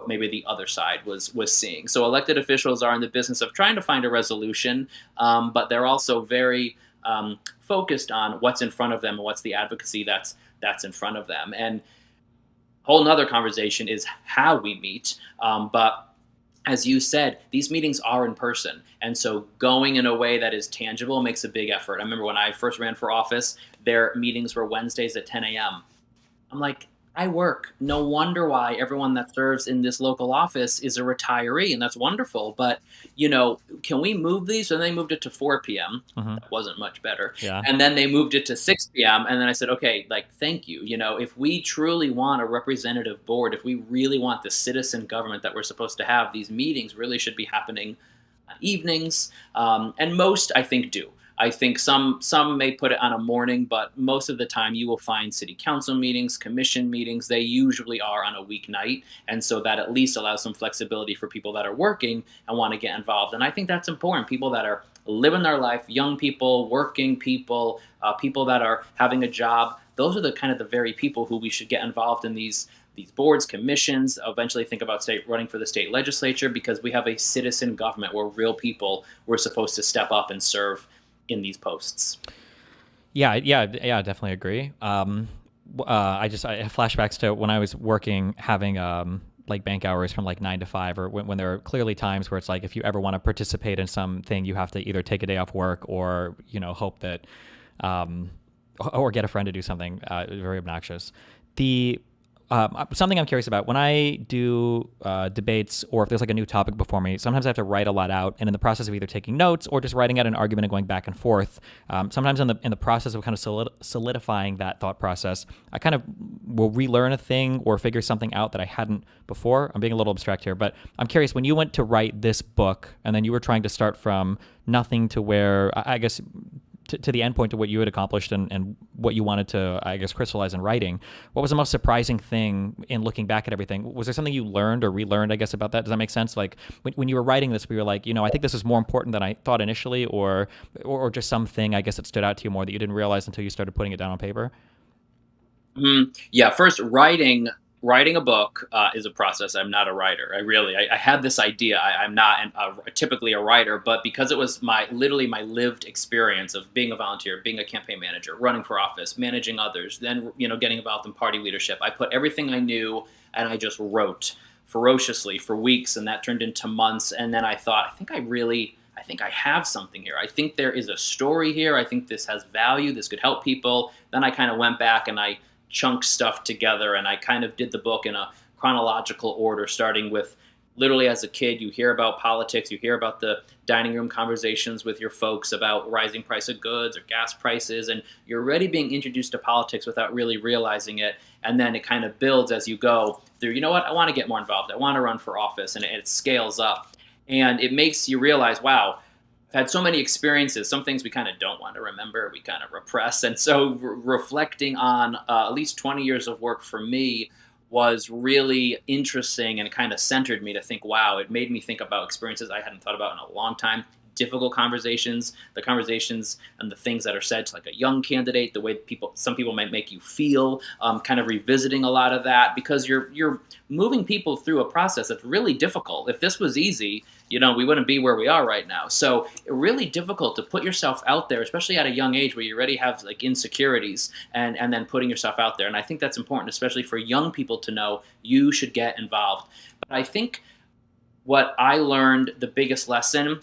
maybe the other side was seeing. So elected officials are in the business of trying to find a resolution, but they're also very focused on what's in front of them and what's the advocacy that's in front of them. And a whole nother conversation is how we meet. But as you said, these meetings are in person. And so going in a way that is tangible makes a big effort. I remember when I first ran for office, their meetings were Wednesdays at 10 a.m. I'm like, I work. No wonder why everyone that serves in this local office is a retiree, and that's wonderful. But, can we move these? And they moved it to 4 p.m. Mm-hmm. That wasn't much better. Yeah. And then they moved it to 6 p.m. And then I said, okay, thank you. If we truly want a representative board, if we really want the citizen government that we're supposed to have, these meetings really should be happening on evenings. And most, I think, do. I think some may put it on a morning, but most of the time you will find city council meetings, commission meetings. They usually are on a weeknight. And so that at least allows some flexibility for people that are working and want to get involved. And I think that's important. People that are living their life, young people, working people, people that are having a job. Those are the very people who we should get involved in these boards, commissions, eventually think about running for the state legislature, because we have a citizen government where real people were supposed to step up and serve in these posts. Yeah, definitely agree. I have flashbacks to when I was working, having like bank hours from like 9 to 5, or when there are clearly times where it's like, if you ever want to participate in something, you have to either take a day off work or, hope that, or get a friend to do something very obnoxious. something I'm curious about when I do debates, or if there's like a new topic before me, sometimes I have to write a lot out, and in the process of either taking notes or just writing out an argument and going back and forth, sometimes in the process of kind of solidifying that thought process, I kind of will relearn a thing or figure something out that I hadn't before. I'm being a little abstract here, but I'm curious, when you went to write this book and then you were trying to start from nothing to where, I guess, to the end point to what you had accomplished and what you wanted to, I guess, crystallize in writing, what was the most surprising thing in looking back at everything? Was there something you learned or relearned, I guess, about that? Does that make sense? Like when you were writing this, we were like, I think this is more important than I thought initially, or just something, I guess, that stood out to you more that you didn't realize until you started putting it down on paper? Yeah, first, writing a book is a process. I'm not a writer. I had this idea. I'm not typically a writer, but because it was literally my lived experience of being a volunteer, being a campaign manager, running for office, managing others, then getting involved in party leadership. I put everything I knew and I just wrote ferociously for weeks, and that turned into months. And then I thought, I think I have something here. I think there is a story here. I think this has value. This could help people. Then I kind of went back and I chunk stuff together, and I kind of did the book in a chronological order, starting with literally as a kid, you hear about politics, you hear about the dining room conversations with your folks about rising price of goods or gas prices, and you're already being introduced to politics without really realizing it. And then it kind of builds as you go through, I want to get more involved. I want to run for office, and it scales up. And it makes you realize, wow, I've had so many experiences. Some things we kind of don't want to remember, we kind of repress. And so reflecting on at least 20 years of work for me was really interesting and kind of centered me to think, wow, it made me think about experiences I hadn't thought about in a long time. Difficult conversations, the conversations and the things that are said to like a young candidate, the way some people might make you feel, kind of revisiting a lot of that, because you're moving people through a process that's really difficult. If this was easy, we wouldn't be where we are right now. So really difficult to put yourself out there, especially at a young age where you already have like insecurities, and then putting yourself out there. And I think that's important, especially for young people to know you should get involved. But I think what I learned, the biggest lesson,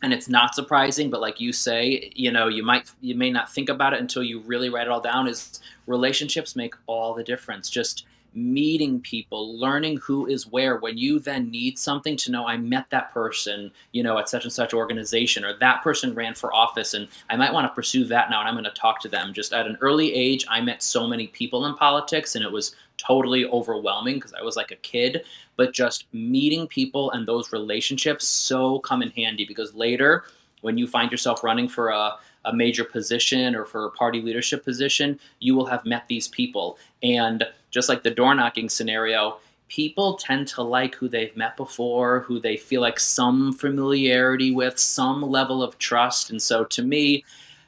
and it's not surprising, but like you say, you may not think about it until you really write it all down, is relationships make all the difference. Just meeting people, learning who is where. When you then need something, to know I met that person, at such and such organization, or that person ran for office and I might want to pursue that now and I'm going to talk to them. Just at an early age, I met so many people in politics, and it was totally overwhelming because I was like a kid. But just meeting people and those relationships so come in handy, because later when you find yourself running for a major position or for a party leadership position, you will have met these people. And just like the door knocking scenario, people tend to like who they've met before, who they feel like some familiarity with, some level of trust. And so to me,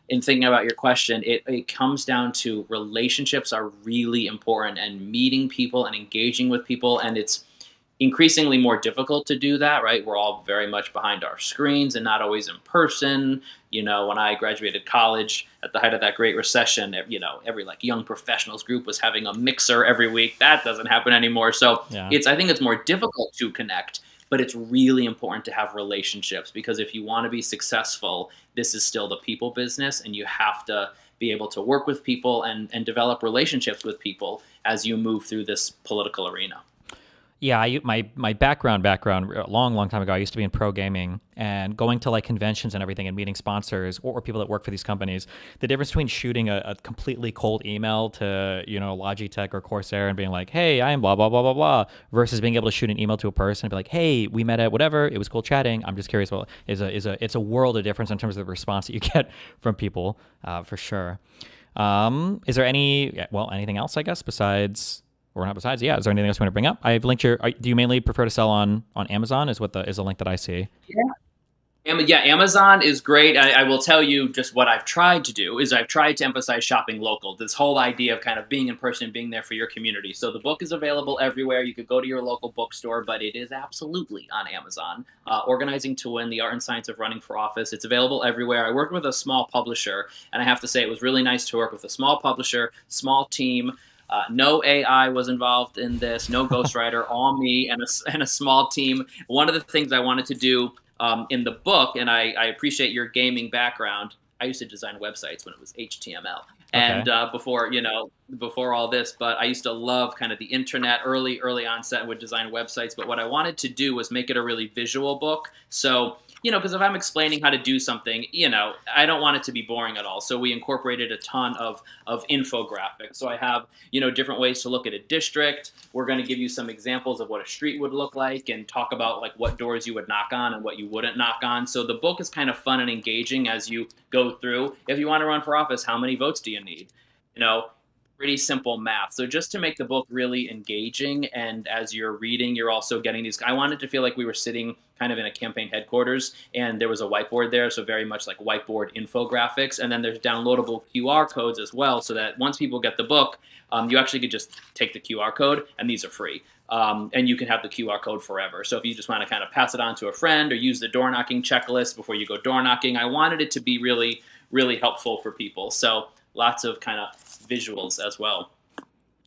in thinking about your question, it comes down to relationships are really important, and meeting people and engaging with people. And it's increasingly more difficult to do that, right? We're all very much behind our screens and not always in person. When I graduated college at the height of that Great Recession, every like young professionals group was having a mixer every week. That doesn't happen anymore. So Yeah. I think it's more difficult to connect, but it's really important to have relationships, because if you want to be successful, this is still the people business, and you have to be able to work with people and develop relationships with people as you move through this political arena. Yeah, my background a long time ago, I used to be in pro gaming, and going to like conventions and everything and meeting sponsors or people that work for these companies. The difference between shooting a completely cold email to Logitech or Corsair and being like, hey, I am blah blah blah blah blah, versus being able to shoot an email to a person and be like, hey, we met at whatever, it was cool chatting, I'm just curious. Well, it's a world of difference in terms of the response that you get from people, for sure. Is there anything else, I guess, besides? Or not besides, yeah. Is there anything else you want to bring up? I've linked do you mainly prefer to sell on Amazon? Is the link that I see? Yeah, Amazon is great. I will tell you just what I've tried to do is I've tried to emphasize shopping local. This whole idea of kind of being in person, being there for your community. So the book is available everywhere. You could go to your local bookstore, but it is absolutely on Amazon. Organizing to Win: The Art and Science of Running for Office. It's available everywhere. I worked with a small publisher, and I have to say it was really nice to work with a small publisher, small team. No AI was involved in this, no ghostwriter, all me and a small team. One of the things I wanted to do in the book, and I appreciate your gaming background. I used to design websites when it was HTML. and Okay. before all this. But I used to love kind of the internet, early onset, would design websites. But what I wanted to do was make it a really visual book. So because if I'm explaining how to do something, I don't want it to be boring at all. So we incorporated a ton of infographics. So I have different ways to look at a district. We're going to give you some examples of what a street would look like and talk about like what doors you would knock on and what you wouldn't knock on. So the book is kind of fun and engaging as you go through. If you want to run for office, how many votes do you need? You know, Pretty simple math. So just to make the book really engaging, and as you're reading, you're also getting these. I wanted to feel like we were sitting kind of in a campaign headquarters, and there was a whiteboard there, so very much like whiteboard infographics. And then there's downloadable QR codes as well, so that once people get the book, you actually could just take the QR code, and these are free. And you can have the QR code forever. So if you just want to kind of pass it on to a friend or use the door knocking checklist before you go door knocking, I wanted it to be really, really helpful for people. So lots of kind of visuals as well.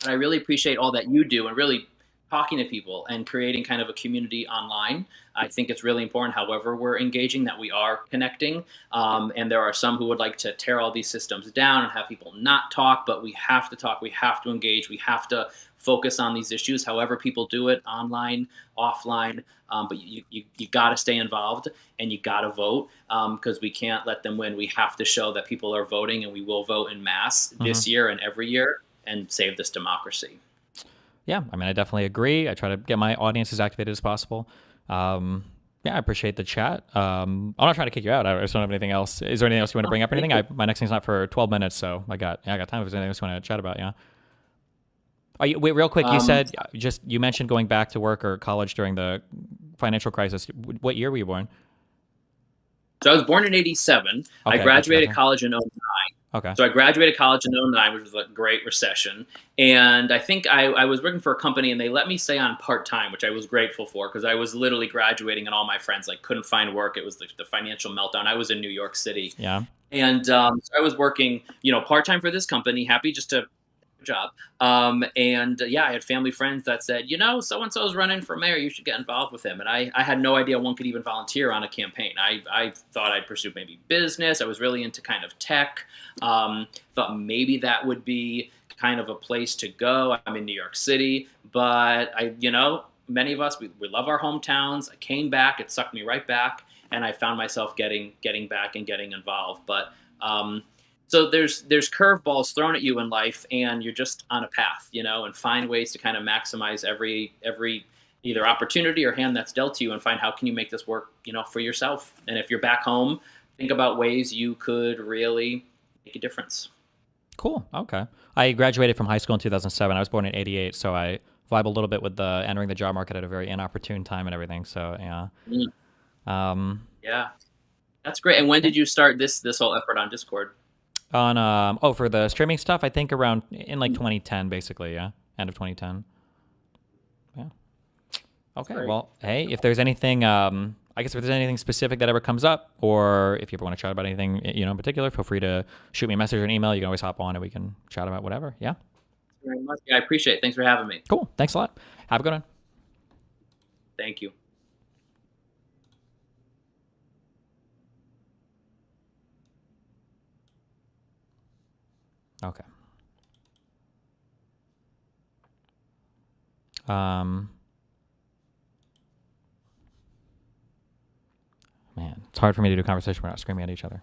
And I really appreciate all that you do and really talking to people and creating kind of a community online. I think it's really important, however we're engaging, that we are connecting. And there are some who would like to tear all these systems down and have people not talk, but we have to talk, we have to engage, we have to focus on these issues, however people do it, online, offline. But you got to stay involved and you got to vote, because we can't let them win. We have to show that people are voting, and we will vote in mass this year and every year and save this democracy. Yeah, I mean, I definitely agree. I try to get my audience as activated as possible. Yeah, I appreciate the chat. I'm not trying to kick you out. I just don't have anything else. Is there anything else you want to bring up or anything? My next thing's not for 12 minutes, so I got time if there's anything else you want to chat about, yeah. Wait, real quick, you said you mentioned going back to work or college during the financial crisis. What year were you born? So I was born in 87. I Okay, graduated gotcha. college in 09. Okay. So I graduated college in 09, which was a great recession. And I think I was working for a company, and they let me stay on part-time, which I was grateful for, because I was literally graduating and all my friends like couldn't find work. It was the financial meltdown. I was in New York City. Yeah. And so I was working, part-time for this company, happy just to job. Yeah, I had family friends that said, so-and-so is running for mayor, you should get involved with him. And I had no idea one could even volunteer on a campaign. I thought I'd pursue maybe business. I was really into kind of tech. Thought maybe that would be kind of a place to go. I'm in New York City, but many of us, we love our hometowns. I came back, it sucked me right back, and I found myself getting back and getting involved. But so there's curveballs thrown at you in life, and you're just on a path, and find ways to kind of maximize every either opportunity or hand that's dealt to you, and find how can you make this work, for yourself. And if you're back home, think about ways you could really make a difference. Cool. Okay. I graduated from high school in 2007. I was born in 88, so I vibe a little bit with the entering the job market at a very inopportune time and everything. So yeah. Yeah, that's great. And when Yeah. did you start this whole effort on Discord? On for the streaming stuff, I think around in like 2010, basically. Yeah, end of 2010. Yeah. Okay. Great. Well, hey, if there's anything, I guess if there's anything specific that ever comes up, or if you ever want to chat about anything, in particular, feel free to shoot me a message or an email. You can always hop on and we can chat about whatever. Yeah. Very much. Yeah, I appreciate it. Thanks for having me. Cool. Thanks a lot. Have a good one. Thank you. Okay. Man, it's hard for me to do a conversation without screaming at each other.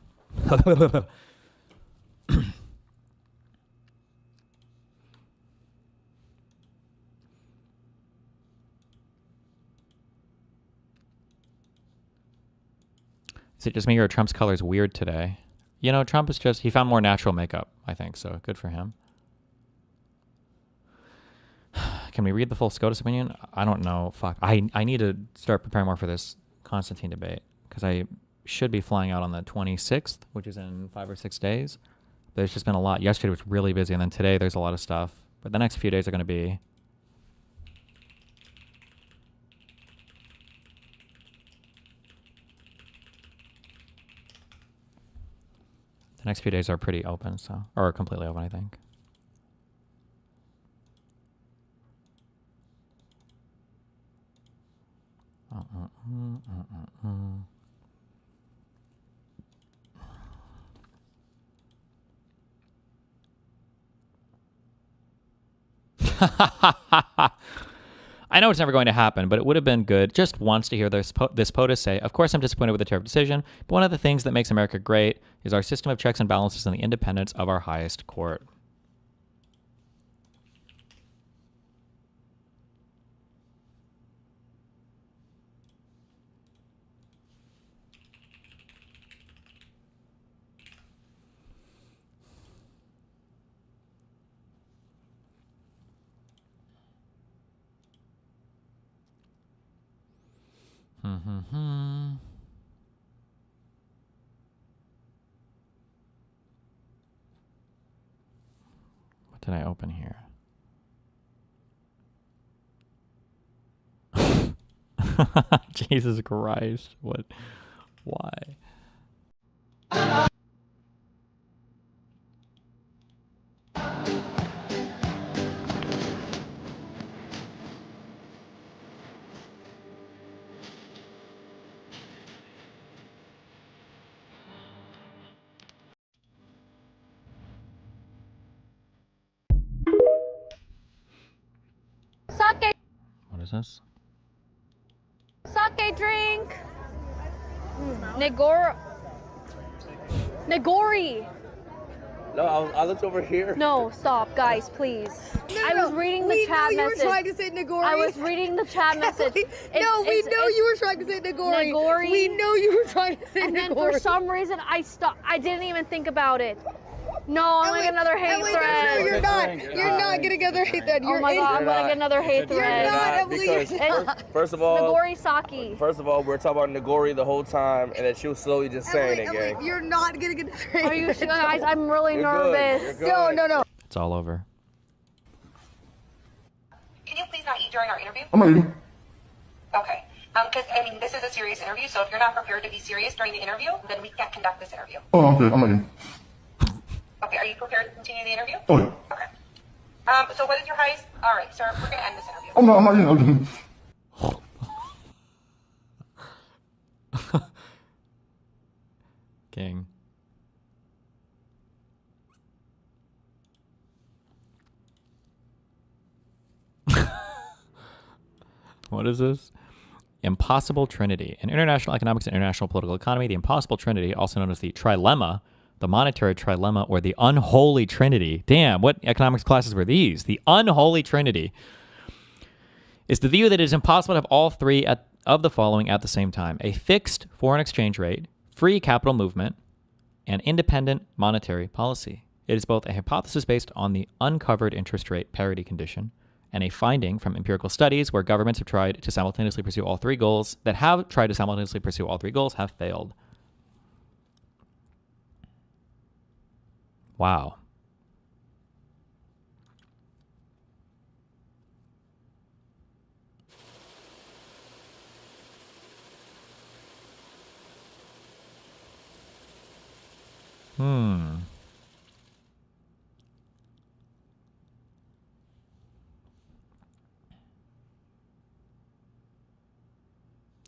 Is it just me or Trump's color's weird today? Trump is he found more natural makeup, I think, so good for him. Can we read the full SCOTUS opinion? I don't know. Fuck. I need to start preparing more for this Constantine debate, because I should be flying out on the 26th, which is in 5 or 6 days. There's just been a lot. Yesterday was really busy, and then today there's a lot of stuff. But the next few days are going to be... The next few days are pretty open, or completely open, I think. I know it's never going to happen, but it would have been good just once to hear this POTUS say, of course I'm disappointed with the tariff decision, but one of the things that makes America great is our system of checks and balances and the independence of our highest court. What did I open here? Jesus Christ. What? Why? Sake, What is this? sake drink. Negori. No, I looked over here. No, stop, guys, please. I was reading the chat We know you message. were trying to say Nagori. I was reading the chat message. We know you were trying to say Nagori. Nagori. We know you were trying to say And then Nagori. for some reason, I stopped. I didn't even think about it. No, I'm gonna get another hate Emily, thread. No, you're not. You're not gonna get another hate thread. Oh my god, I'm gonna get another hate You're thread. not, Emily. Because first of all, Nagori sake. First of all, we're talking about Nagori the whole time, and then she was slowly just saying Emily, it, gang. you're not gonna get another hate Are you thread. sure, guys? I'm really You're nervous. good. You're good. No. It's all over. Can you please not eat during our interview? I'm eating. Okay. Because, I mean, this is a serious interview, so if you're not prepared to be serious during the interview, then we can't conduct this interview. Oh, I'm good. I'm eating. Okay, are you prepared to continue the interview? Oh, yeah. Okay. So what is your highest? All right, sir, we're going to end this interview. Oh, no, I'm not eating. I'm eating. King. What is this? Impossible Trinity. In international economics and international political economy, the impossible trinity, also known as the trilemma, the monetary trilemma, or the unholy trinity. Damn, what economics classes were these? The unholy trinity is the view that it is impossible to have all three of the following at the same time: a fixed foreign exchange rate, free capital movement, and independent monetary policy. It is both a hypothesis based on the uncovered interest rate parity condition and a finding from empirical studies where governments have tried to simultaneously pursue all three goals, have failed. Wow.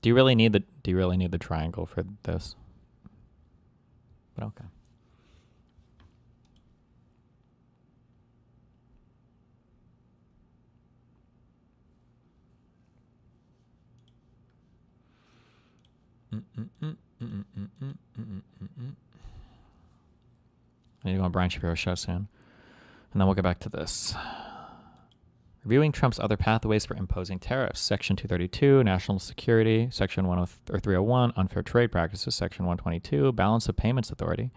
Do you really need the triangle for this? But okay. I need to go on Brian Shapiro's show soon. And then we'll get back to this. Reviewing Trump's other pathways for imposing tariffs. Section 232, National Security. Section 301, Unfair Trade Practices. Section 122, Balance of Payments Authority.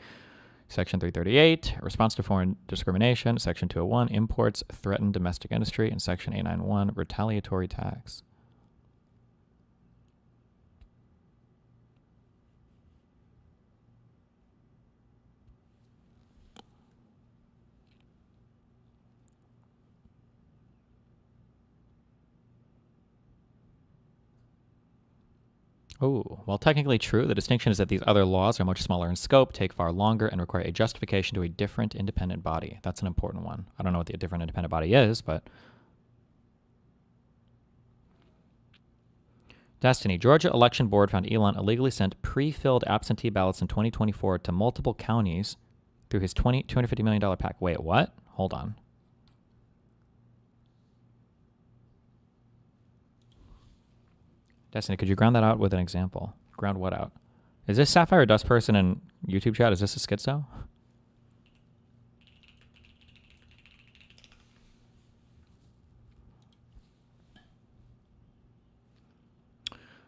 Section 338, Response to Foreign Discrimination. Section 201, Imports Threaten Domestic Industry. And Section 891, Retaliatory Tax. Oh, while technically true, the distinction is that these other laws are much smaller in scope, take far longer, and require a justification to a different independent body. That's an important one. I don't know what the different independent body is, but... Destiny. Georgia Election Board found Elon illegally sent pre-filled absentee ballots in 2024 to multiple counties through his $250 million PAC. Wait, what? Hold on. Destiny, could you ground that out with an example? Ground what out? Is this Sapphire Dust person in YouTube chat? Is this a schizo?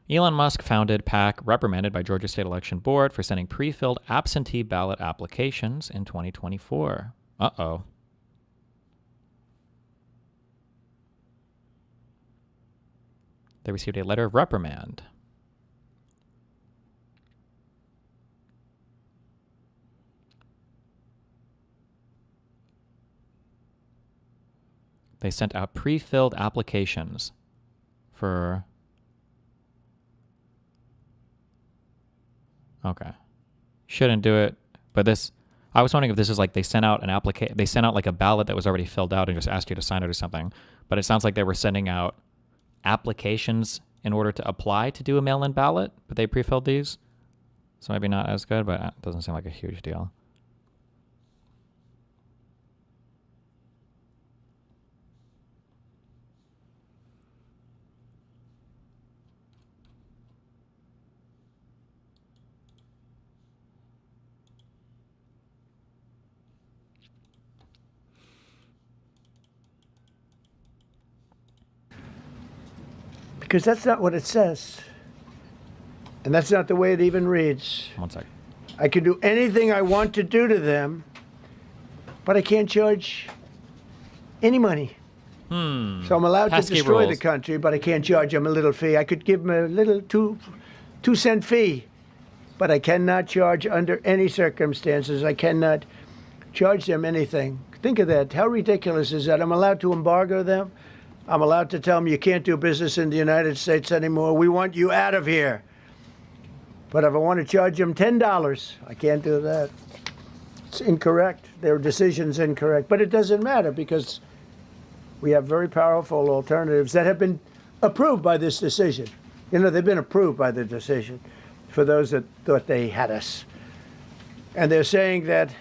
Elon Musk founded PAC reprimanded by Georgia State Election Board for sending pre-filled absentee ballot applications in 2024. Uh-oh. They received a letter of reprimand. They sent out pre-filled applications for... Okay. Shouldn't do it. But this, I was wondering if this is like they sent out an they sent out like a ballot that was already filled out and just asked you to sign it or something. But it sounds like they were sending out applications in order to apply to do a mail-in ballot, but they pre-filled these. So maybe not as good, but it doesn't seem like a huge deal. Because that's not what it says. And that's not the way it even reads. One sec. I can do anything I want to do to them, but I can't charge any money. So I'm allowed to destroy the country, but I can't charge them a little fee. I could give them a little two-cent fee, but I cannot charge under any circumstances. I cannot charge them anything. Think of that. How ridiculous is that? I'm allowed to embargo them. I'm allowed to tell them you can't do business in the United States anymore. We want you out of here. But if I want to charge them $10, I can't do that. It's incorrect. Their decision's incorrect. But it doesn't matter because we have very powerful alternatives that have been approved by this decision. You know, they've been approved by the decision for those that thought they had us. And they're saying that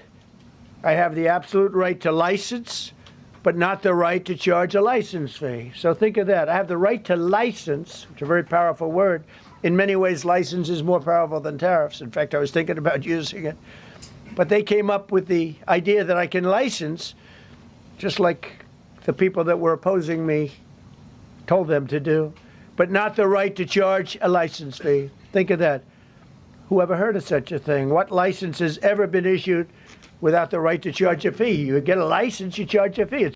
I have the absolute right to license, but not the right to charge a license fee. So think of that. I have the right to license, which is a very powerful word. In many ways, license is more powerful than tariffs. In fact, I was thinking about using it. But they came up with the idea that I can license, just like the people that were opposing me told them to do, but not the right to charge a license fee. Think of that. Who ever heard of such a thing? What license has ever been issued without the right to charge a fee? You get a license, you charge a fee.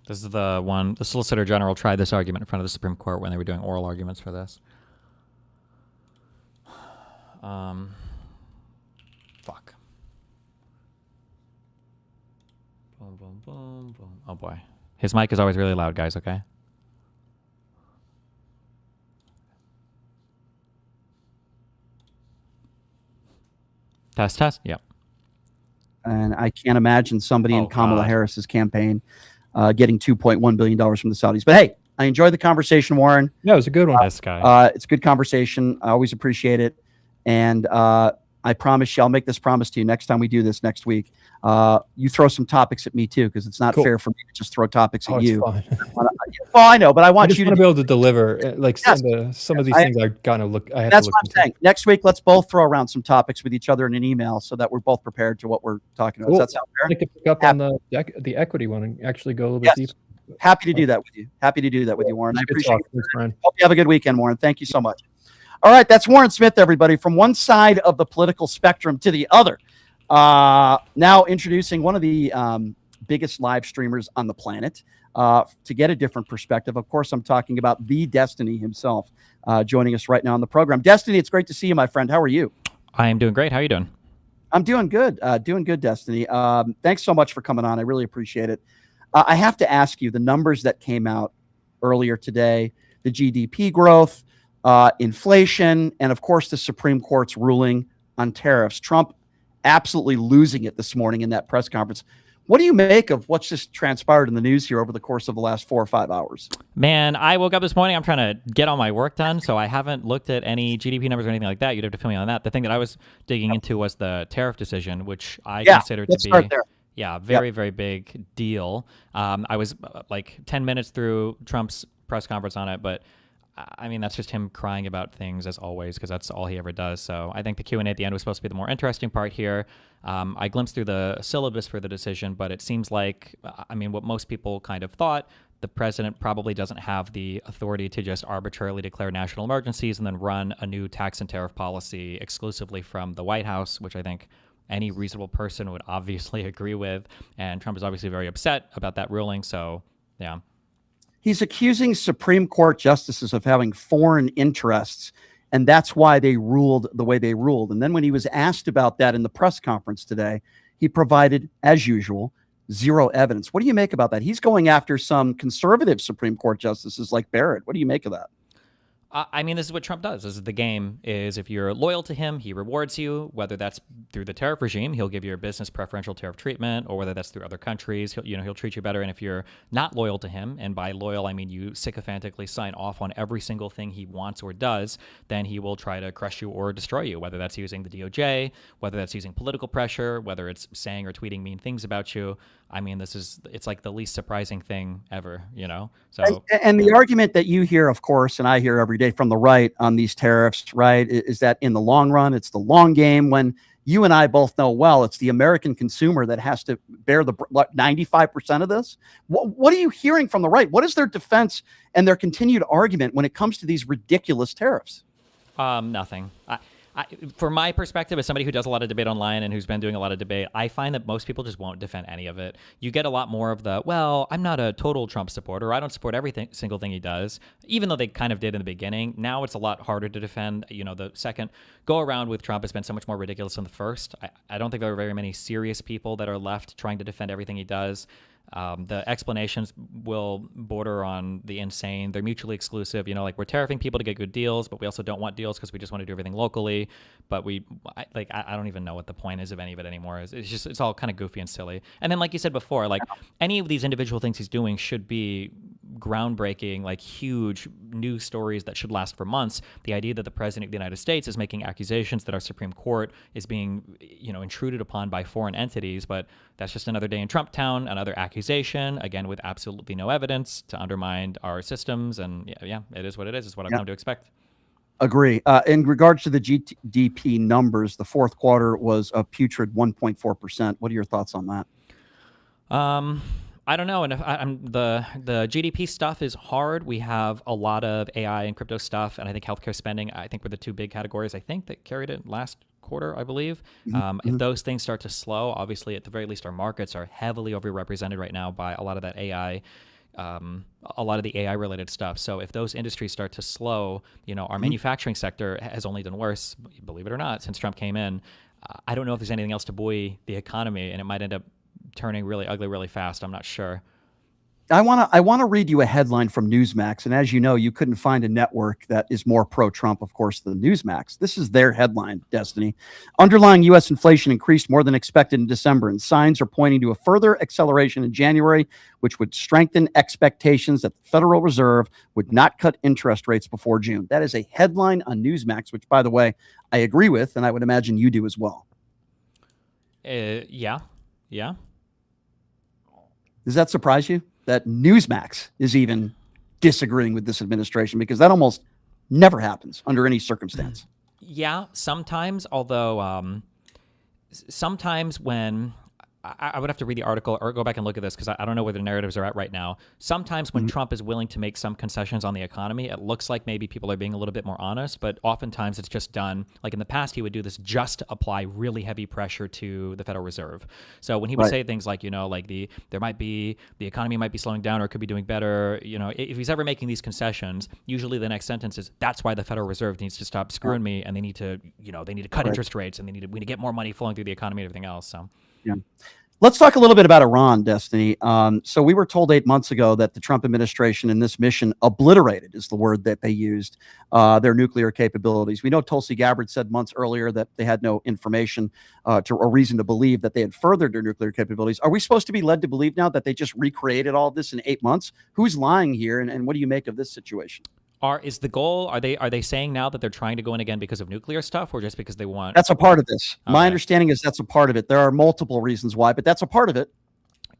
This is the one, the Solicitor General tried this argument in front of the Supreme Court when they were doing oral arguments for this. Fuck. Boom, boom, boom, boom. Oh boy. His mic is always really loud, guys, okay? Test, test? Yep. And I can't imagine somebody in Kamala Harris's campaign getting $2.1 billion from the Saudis. But hey, I enjoyed the conversation, Warren. Yeah, it was a good one. This guy. It's a good conversation. I always appreciate it. And I promise you, I'll make this promise to you next time we do this next week. You throw some topics at me too, because it's not fair for me to just throw topics at you. Well, I know, but I want you to be able to deliver. Like some of these things I gotta look. I have that's to look what I'm saying. Next week, let's both throw around some topics with each other in an email, so that we're both prepared to what we're talking about. Cool. Does that sound fair? I'd like to pick up on the equity one and actually go a little bit deeper. Happy to do that with you. Happy to do that with you, Warren. I appreciate it. Thanks, Brian. Hope you have a good weekend, Warren. Thank you so much. All right, that's Warren Smith, everybody, from one side of the political spectrum to the other. Now introducing one of the biggest live streamers on the planet to get a different perspective. Of course, I'm talking about the Destiny himself joining us right now on the program. Destiny, it's great to see you, my friend. How are you? I am doing great. How are you doing? I'm doing good. Doing good, Destiny. Thanks so much for coming on. I really appreciate it. I have to ask you, the numbers that came out earlier today, the GDP growth, inflation, and of course the Supreme Court's ruling on tariffs. Trump absolutely losing it this morning in that press conference. What do you make of what's just transpired in the news here over the course of the last 4 or 5 hours? Man, I woke up this morning. I'm trying to get all my work done, so I haven't looked at any GDP numbers or anything like that. You'd have to fill me on that. The thing that I was digging into was the tariff decision, which I consider to be very big deal. I was like 10 minutes through Trump's press conference on it, but I mean, that's just him crying about things as always, because that's all he ever does. So I think the Q&A at the end was supposed to be the more interesting part here. I glimpsed through the syllabus for the decision, but it seems like, I mean, what most people kind of thought, the president probably doesn't have the authority to just arbitrarily declare national emergencies and then run a new tax and tariff policy exclusively from the White House, which I think any reasonable person would obviously agree with. And Trump is obviously very upset about that ruling. So, yeah. He's accusing Supreme Court justices of having foreign interests, and that's why they ruled the way they ruled. And then when he was asked about that in the press conference today, he provided, as usual, zero evidence. What do you make about that? He's going after some conservative Supreme Court justices like Barrett. What do you make of that? I mean, this is what Trump does. This is the game. Is if you're loyal to him, he rewards you. Whether that's through the tariff regime, he'll give your business preferential tariff treatment, or whether that's through other countries, he'll treat you better. And if you're not loyal to him, and by loyal I mean you sycophantically sign off on every single thing he wants or does, then he will try to crush you or destroy you. Whether that's using the DOJ, whether that's using political pressure, whether it's saying or tweeting mean things about you. I mean, it's like the least surprising thing ever, So, and the argument that you hear, of course, and I hear every day from the right on these tariffs, right, is that in the long run, it's the long game, when you and I both know well, it's the American consumer that has to bear the 95% of this. What are you hearing from the right? What is their defense and their continued argument when it comes to these ridiculous tariffs? Nothing. From my perspective, as somebody who does a lot of debate online and who's been doing a lot of debate, I find that most people just won't defend any of it. You get a lot more of the, well, I'm not a total Trump supporter. I don't support single thing he does, even though they kind of did in the beginning. Now it's a lot harder to defend. The second go around with Trump has been so much more ridiculous than the first. I don't think there are very many serious people that are left trying to defend everything he does. The explanations will border on the insane. They're mutually exclusive. Like, we're tariffing people to get good deals, but we also don't want deals because we just want to do everything locally. But I don't even know what the point is of any of it anymore. It's all kind of goofy and silly. And then, like you said before, like, any of these individual things he's doing should be groundbreaking, like huge news stories that should last for months. The idea that the president of the United States is making accusations that our Supreme Court is being, intruded upon by foreign entities, but that's just another day in Trump town, another accusation, again, with absolutely no evidence to undermine our systems. And yeah, it is what it is. It's what I've come to expect. Agree. In regards to the GDP numbers, the fourth quarter was a putrid 1.4%. What are your thoughts on that? I don't know. And the GDP stuff is hard. We have a lot of AI and crypto stuff, and I think healthcare spending, I think, were the two big categories, I think, that carried it last quarter, I believe. If those things start to slow, obviously, at the very least, our markets are heavily overrepresented right now by a lot of that AI, a lot of the AI related stuff. So if those industries start to slow, our manufacturing sector has only done worse, believe it or not, since Trump came in. I don't know if there's anything else to buoy the economy, and it might end up turning really ugly really fast. I'm not sure. I want to read you a headline from Newsmax, and as you know, you couldn't find a network that is more pro-Trump, of course, than Newsmax. This is their headline, Destiny. Underlying U.S. inflation increased more than expected in December, and signs are pointing to a further acceleration in January, which would strengthen expectations that the Federal Reserve would not cut interest rates before June. That is a headline on Newsmax, which, by the way, I agree with, and I would imagine you do as well. Yeah. Does that surprise you that Newsmax is even disagreeing with this administration? Because that almost never happens under any circumstance. Yeah, sometimes, although sometimes when I would have to read the article or go back and look at this because I don't know where the narratives are at right now. Sometimes when Trump is willing to make some concessions on the economy, it looks like maybe people are being a little bit more honest, but oftentimes it's just done. Like in the past, he would do this just to apply really heavy pressure to the Federal Reserve. So when he would say things like, the economy might be slowing down or it could be doing better, if he's ever making these concessions, usually the next sentence is, that's why the Federal Reserve needs to stop screwing me, and they need to cut interest rates, and we need to get more money flowing through the economy and everything else. So. Yeah. Let's talk a little bit about Iran, Destiny. So we were told 8 months ago that the Trump administration in this mission obliterated, is the word that they used, their nuclear capabilities. We know Tulsi Gabbard said months earlier that they had no information or reason to believe that they had furthered their nuclear capabilities. Are we supposed to be led to believe now that they just recreated all of this in 8 months? Who's lying here, and what do you make of this situation? Is the goal, are they saying now that they're trying to go in again because of nuclear stuff, or just because they want? That's a part of this. Okay. My understanding is that's a part of it. There are multiple reasons why, but that's a part of it.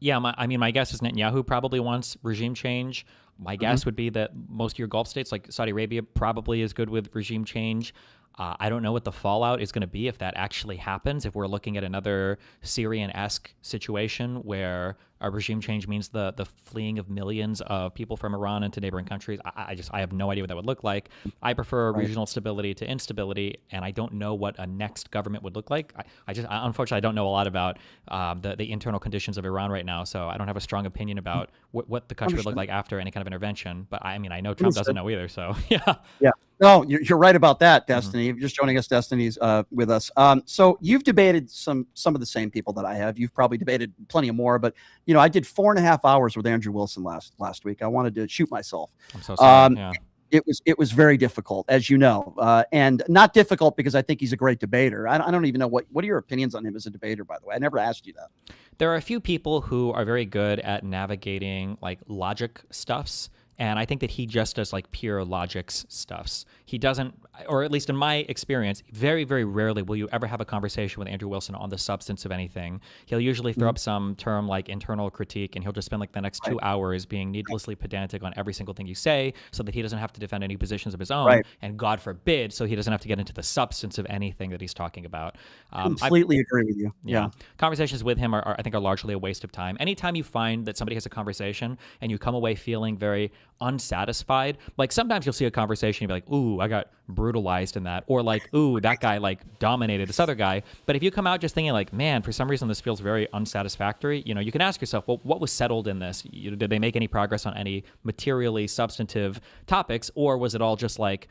Yeah, my guess is Netanyahu probably wants regime change. My guess would be that most of your Gulf states, like Saudi Arabia, probably is good with regime change. I don't know what the fallout is going to be if that actually happens. If we're looking at another Syrian-esque situation where a regime change means the fleeing of millions of people from Iran into neighboring countries, I have no idea what that would look like. I prefer regional stability to instability, and I don't know what a next government would look like. Unfortunately, I don't know a lot about the internal conditions of Iran right now, so I don't have a strong opinion about what the country would look like after any kind of intervention. But I mean, I know Trump doesn't know either, so yeah. Yeah. No, you're right about that, Destiny. You're just joining us, Destiny's with us. So you've debated some of the same people that I have. You've probably debated plenty of more, but I did 4.5 hours with Andrew Wilson last week. I wanted to shoot myself. I'm so sorry. Yeah. It was very difficult, as you know, and not difficult because I think he's a great debater. I don't even know what are your opinions on him as a debater, by the way. I never asked you that. There are a few people who are very good at navigating like logic stuffs. And I think that he just does like pure logics stuffs. He doesn't, or at least in my experience, very, very rarely will you ever have a conversation with Andrew Wilson on the substance of anything. He'll usually throw up some term like internal critique, and he'll just spend like the next 2 hours being needlessly pedantic on every single thing you say so that he doesn't have to defend any positions of his own. Right. And God forbid, so he doesn't have to get into the substance of anything that he's talking about. Completely agree with you. Yeah. Conversations with him I think are largely a waste of time. Anytime you find that somebody has a conversation and you come away feeling very unsatisfied, like sometimes you'll see a conversation and be like, ooh, I got brutalized in that, or like, ooh, that guy like dominated this other guy. But if you come out just thinking like, man, for some reason this feels very unsatisfactory, you can ask yourself, well, what was settled in this? Did they make any progress on any materially substantive topics, or was it all just like,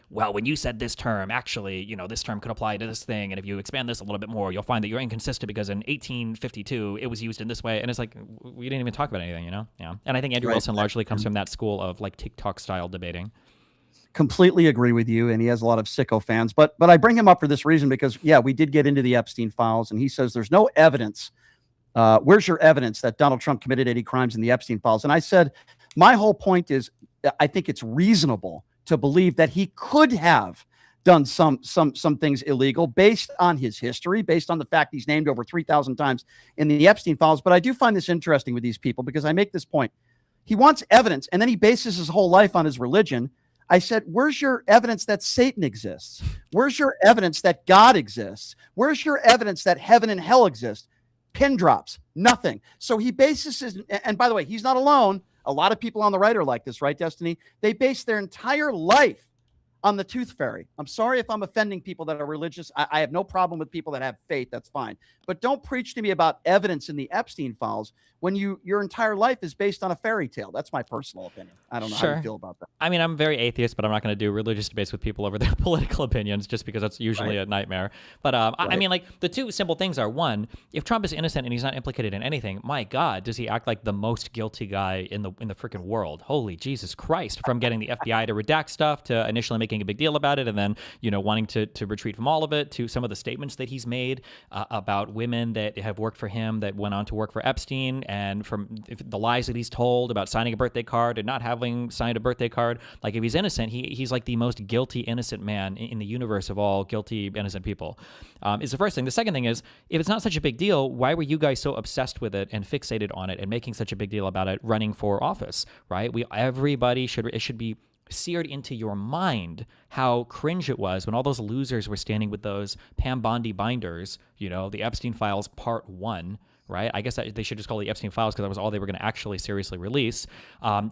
well, when you said this term, actually, this term could apply to this thing, and if you expand this a little bit more, you'll find that you're inconsistent because in 1852 it was used in this way, and it's like we didn't even talk about anything, Yeah. And I think Andrew Wilson largely comes from that school of like TikTok style debating. Completely agree with you, and he has a lot of sicko fans. But I bring him up for this reason because we did get into the Epstein files, and he says there's no evidence. Where's your evidence that Donald Trump committed any crimes in the Epstein files? And I said my whole point is I think it's reasonable to believe that he could have done some things illegal based on his history, based on the fact he's named over 3,000 times in the Epstein files. But I do find this interesting with these people because I make this point. He wants evidence, and then he bases his whole life on his religion. I said, where's your evidence that Satan exists? Where's your evidence that God exists? Where's your evidence that heaven and hell exist? Pin drops, nothing. So he bases his, and by the way, he's not alone. A lot of people on the right are like this, right, Destiny? They base their entire life on the tooth fairy. I'm sorry if I'm offending people that are religious. I have no problem with people that have faith. That's fine. But don't preach to me about evidence in the Epstein files when your entire life is based on a fairy tale. That's my personal opinion. I don't know how you feel about that. I mean, I'm very atheist, but I'm not going to do religious debates with people over their political opinions just because that's usually a nightmare. But I mean, like the two simple things are, one, if Trump is innocent and he's not implicated in anything, my God, does he act like the most guilty guy in the freaking world? Holy Jesus Christ! From getting the FBI to redact stuff to initially making a big deal about it and then wanting to retreat from all of it, to some of the statements that he's made about women that have worked for him that went on to work for Epstein, and from the lies that he's told about signing a birthday card and not having signed a birthday card. Like if he's innocent, he's like the most guilty innocent man in the universe of all guilty innocent people. Is the first thing. The second thing is, if it's not such a big deal, why were you guys so obsessed with it and fixated on it and making such a big deal about it running for office, right? Everybody should be seared into your mind how cringe it was when all those losers were standing with those Pam Bondi binders, the Epstein Files Part 1, right? I guess that they should just call it the Epstein Files because that was all they were going to actually seriously release.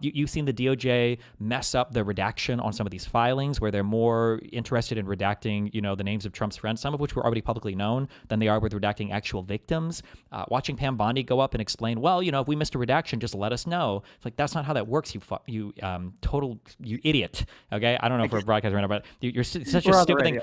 You've seen the DOJ mess up the redaction on some of these filings where they're more interested in redacting, the names of Trump's friends, some of which were already publicly known, than they are with redacting actual victims. Watching Pam Bondi go up and explain, well, if we missed a redaction, just let us know. It's like, that's not how that works, you idiot. Okay? I don't know if we're broadcasting right now, but you're such a stupid thing.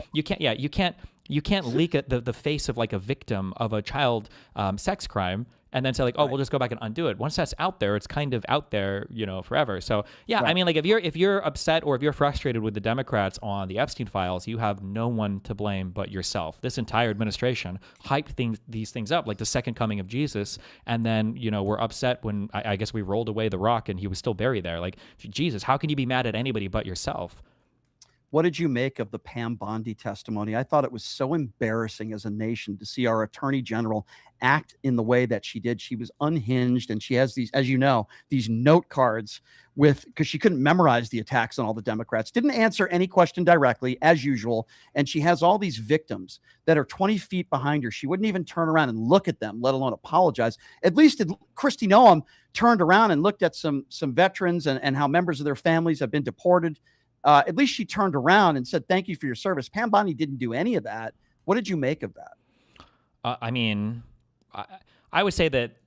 You can't leak the face of like a victim of a child sex crime and then say like, oh, we'll just go back and undo it. Once that's out there, it's kind of out there, forever. So yeah, I mean, like if you're upset or if you're frustrated with the Democrats on the Epstein files, you have no one to blame but yourself. This entire administration hyped these things up like the second coming of Jesus, and then we're upset when I guess we rolled away the rock and he was still buried there. Like, Jesus, how can you be mad at anybody but yourself? what did you make of the Pam Bondi testimony? I thought it was so embarrassing as a nation to see our attorney general act in the way that she did. She was unhinged, and she has these, as you know, these note cards because she couldn't memorize the attacks on all the Democrats, didn't answer any question directly, as usual. And she has all these victims that are 20 feet behind her. She wouldn't even turn around and look at them, let alone apologize. At least Kristi Noem turned around and looked at some veterans and how members of their families have been deported. At least she turned around and said, thank you for your service. Pam Bondi didn't do any of that. What did you make of that? I would say that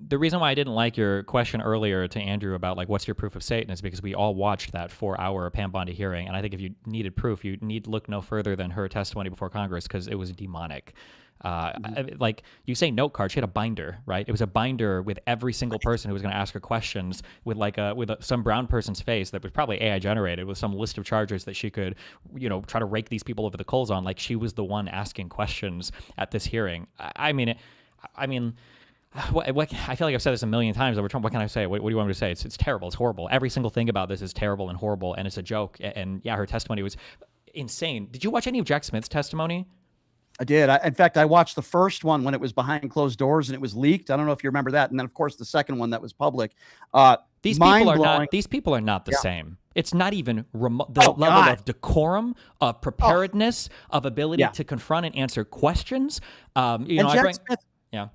the reason why I didn't like your question earlier to Andrew about like what's your proof of Satan is because we all watched that 4-hour Pam Bondi hearing, and I think if you needed proof, you need to look no further than her testimony before Congress because it was demonic. Like you say, note card. She had a binder, right? It was a binder with every single person who was going to ask her questions, with some brown person's face that was probably AI generated, with some list of charges that she could, try to rake these people over the coals on. Like she was the one asking questions at this hearing. I feel like I've said this a million times over Trump. What can I say? What do you want me to say? It's terrible. It's horrible. Every single thing about this is terrible and horrible, and it's a joke. And yeah, her testimony was insane. Did you watch any of Jack Smith's testimony? I did. In fact, I watched the first one when it was behind closed doors and it was leaked. I don't know if you remember that. And then, of course, the second one that was public. These people are not the same. It's not even the level of decorum, of preparedness, of ability to confront and answer questions.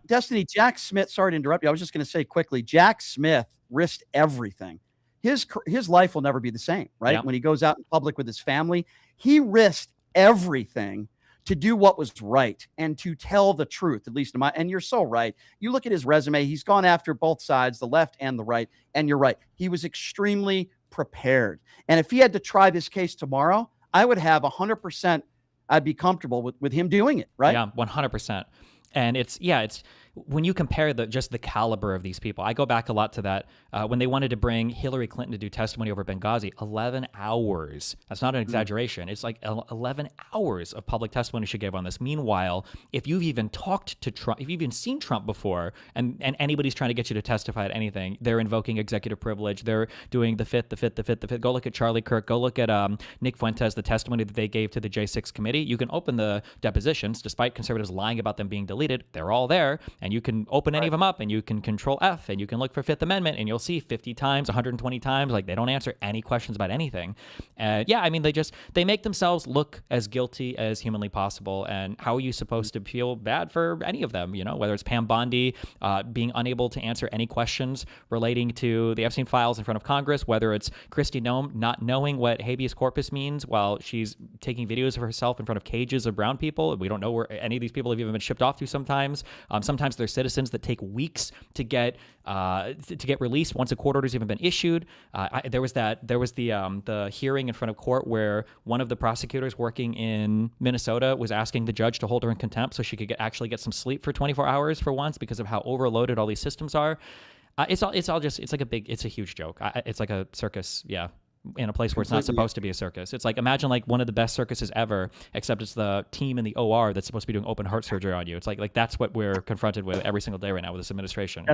Destiny, Jack Smith, sorry to interrupt you. I was just going to say quickly, Jack Smith risked everything. His life will never be the same, right? Yeah. When he goes out in public with his family, he risked everything to do what was right and to tell the truth, at least in and you're so right. You look at his resume, he's gone after both sides, the left and the right, and you're right. He was extremely prepared. And if he had to try this case tomorrow, I would have 100%, I'd be comfortable with him doing it, right? Yeah, 100%. And it's when you compare just the caliber of these people, I go back a lot to that when they wanted to bring Hillary Clinton to do testimony over Benghazi, 11 hours. That's not an exaggeration. It's like 11 hours of public testimony she gave on this. Meanwhile, if you've even talked to Trump, if you've even seen Trump before, and anybody's trying to get you to testify at anything, they're invoking executive privilege. They're doing the fifth. Go look at Charlie Kirk. Go look at Nick Fuentes, the testimony that they gave to the J6 committee. You can open the depositions, despite conservatives lying about them being deleted. They're all there. And you can open any of them up and you can control F and you can look for Fifth Amendment and you'll see 50 times, 120 times, like they don't answer any questions about anything. They make themselves look as guilty as humanly possible. And how are you supposed to feel bad for any of them? Whether it's Pam Bondi being unable to answer any questions relating to the Epstein files in front of Congress, whether it's Kristi Noem not knowing what habeas corpus means while she's taking videos of herself in front of cages of brown people. We don't know where any of these people have even been shipped off to sometimes. Sometimes they're citizens that take weeks to get released once a court order's even been issued. There was the hearing in front of court where one of the prosecutors working in Minnesota was asking the judge to hold her in contempt so she could actually get some sleep for 24 hours for once because of how overloaded all these systems are. It's a huge joke. It's like a circus. Yeah. In a place where it's not supposed to be a circus. It's like, imagine like one of the best circuses ever, except it's the team in the OR that's supposed to be doing open heart surgery on you. It's like that's what we're confronted with every single day right now with this administration.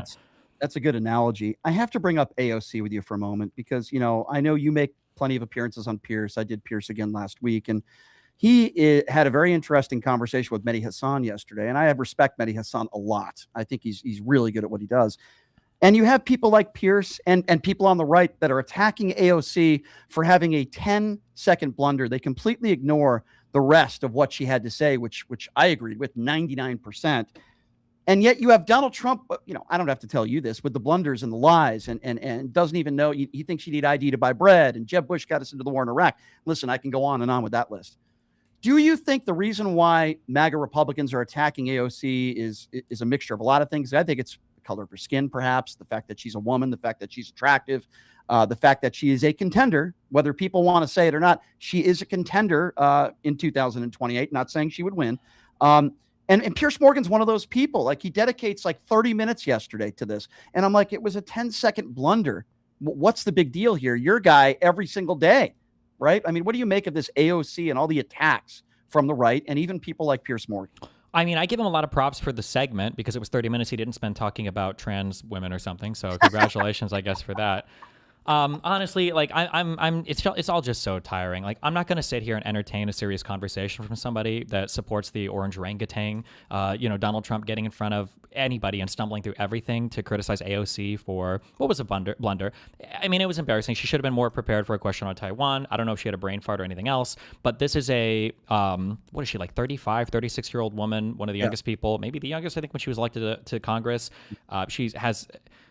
That's a good analogy. I have to bring up AOC with you for a moment because, I know you make plenty of appearances on Pierce. I did Pierce again last week, and he had a very interesting conversation with Mehdi Hasan yesterday, and I respect Mehdi Hasan a lot. I think he's really good at what he does. And you have people like Pierce and people on the right that are attacking AOC for having a 10-second blunder. They completely ignore the rest of what she had to say, which I agreed with 99%. And yet you have Donald Trump, I don't have to tell you this, with the blunders and the lies and doesn't even know. He thinks you need ID to buy bread. And Jeb Bush got us into the war in Iraq. Listen, I can go on and on with that list. Do you think the reason why MAGA Republicans are attacking AOC is a mixture of a lot of things? I think it's color of her skin, perhaps, the fact that she's a woman, the fact that she's attractive, the fact that she is a contender, whether people want to say it or not, she is a contender in 2028, not saying she would win. And Pierce Morgan's one of those people. Like, he dedicates like 30 minutes yesterday to this. And I'm like, it was a 10-second blunder. What's the big deal here? Your guy every single day, right? I mean, what do you make of this AOC and all the attacks from the right and even people like Pierce Morgan? I mean, I give him a lot of props for the segment because it was 30 minutes he didn't spend talking about trans women or something. So congratulations, I guess, for that. Honestly, like it's all just so tiring. Like I'm not going to sit here and entertain a serious conversation from somebody that supports the orange orangutan. Donald Trump getting in front of anybody and stumbling through everything to criticize AOC for what was a blunder. I mean, it was embarrassing. She should have been more prepared for a question on Taiwan. I don't know if she had a brain fart or anything else, but this is a what is she, like 35, 36-year-old woman, one of the youngest people, maybe the youngest, I think, when she was elected to Congress.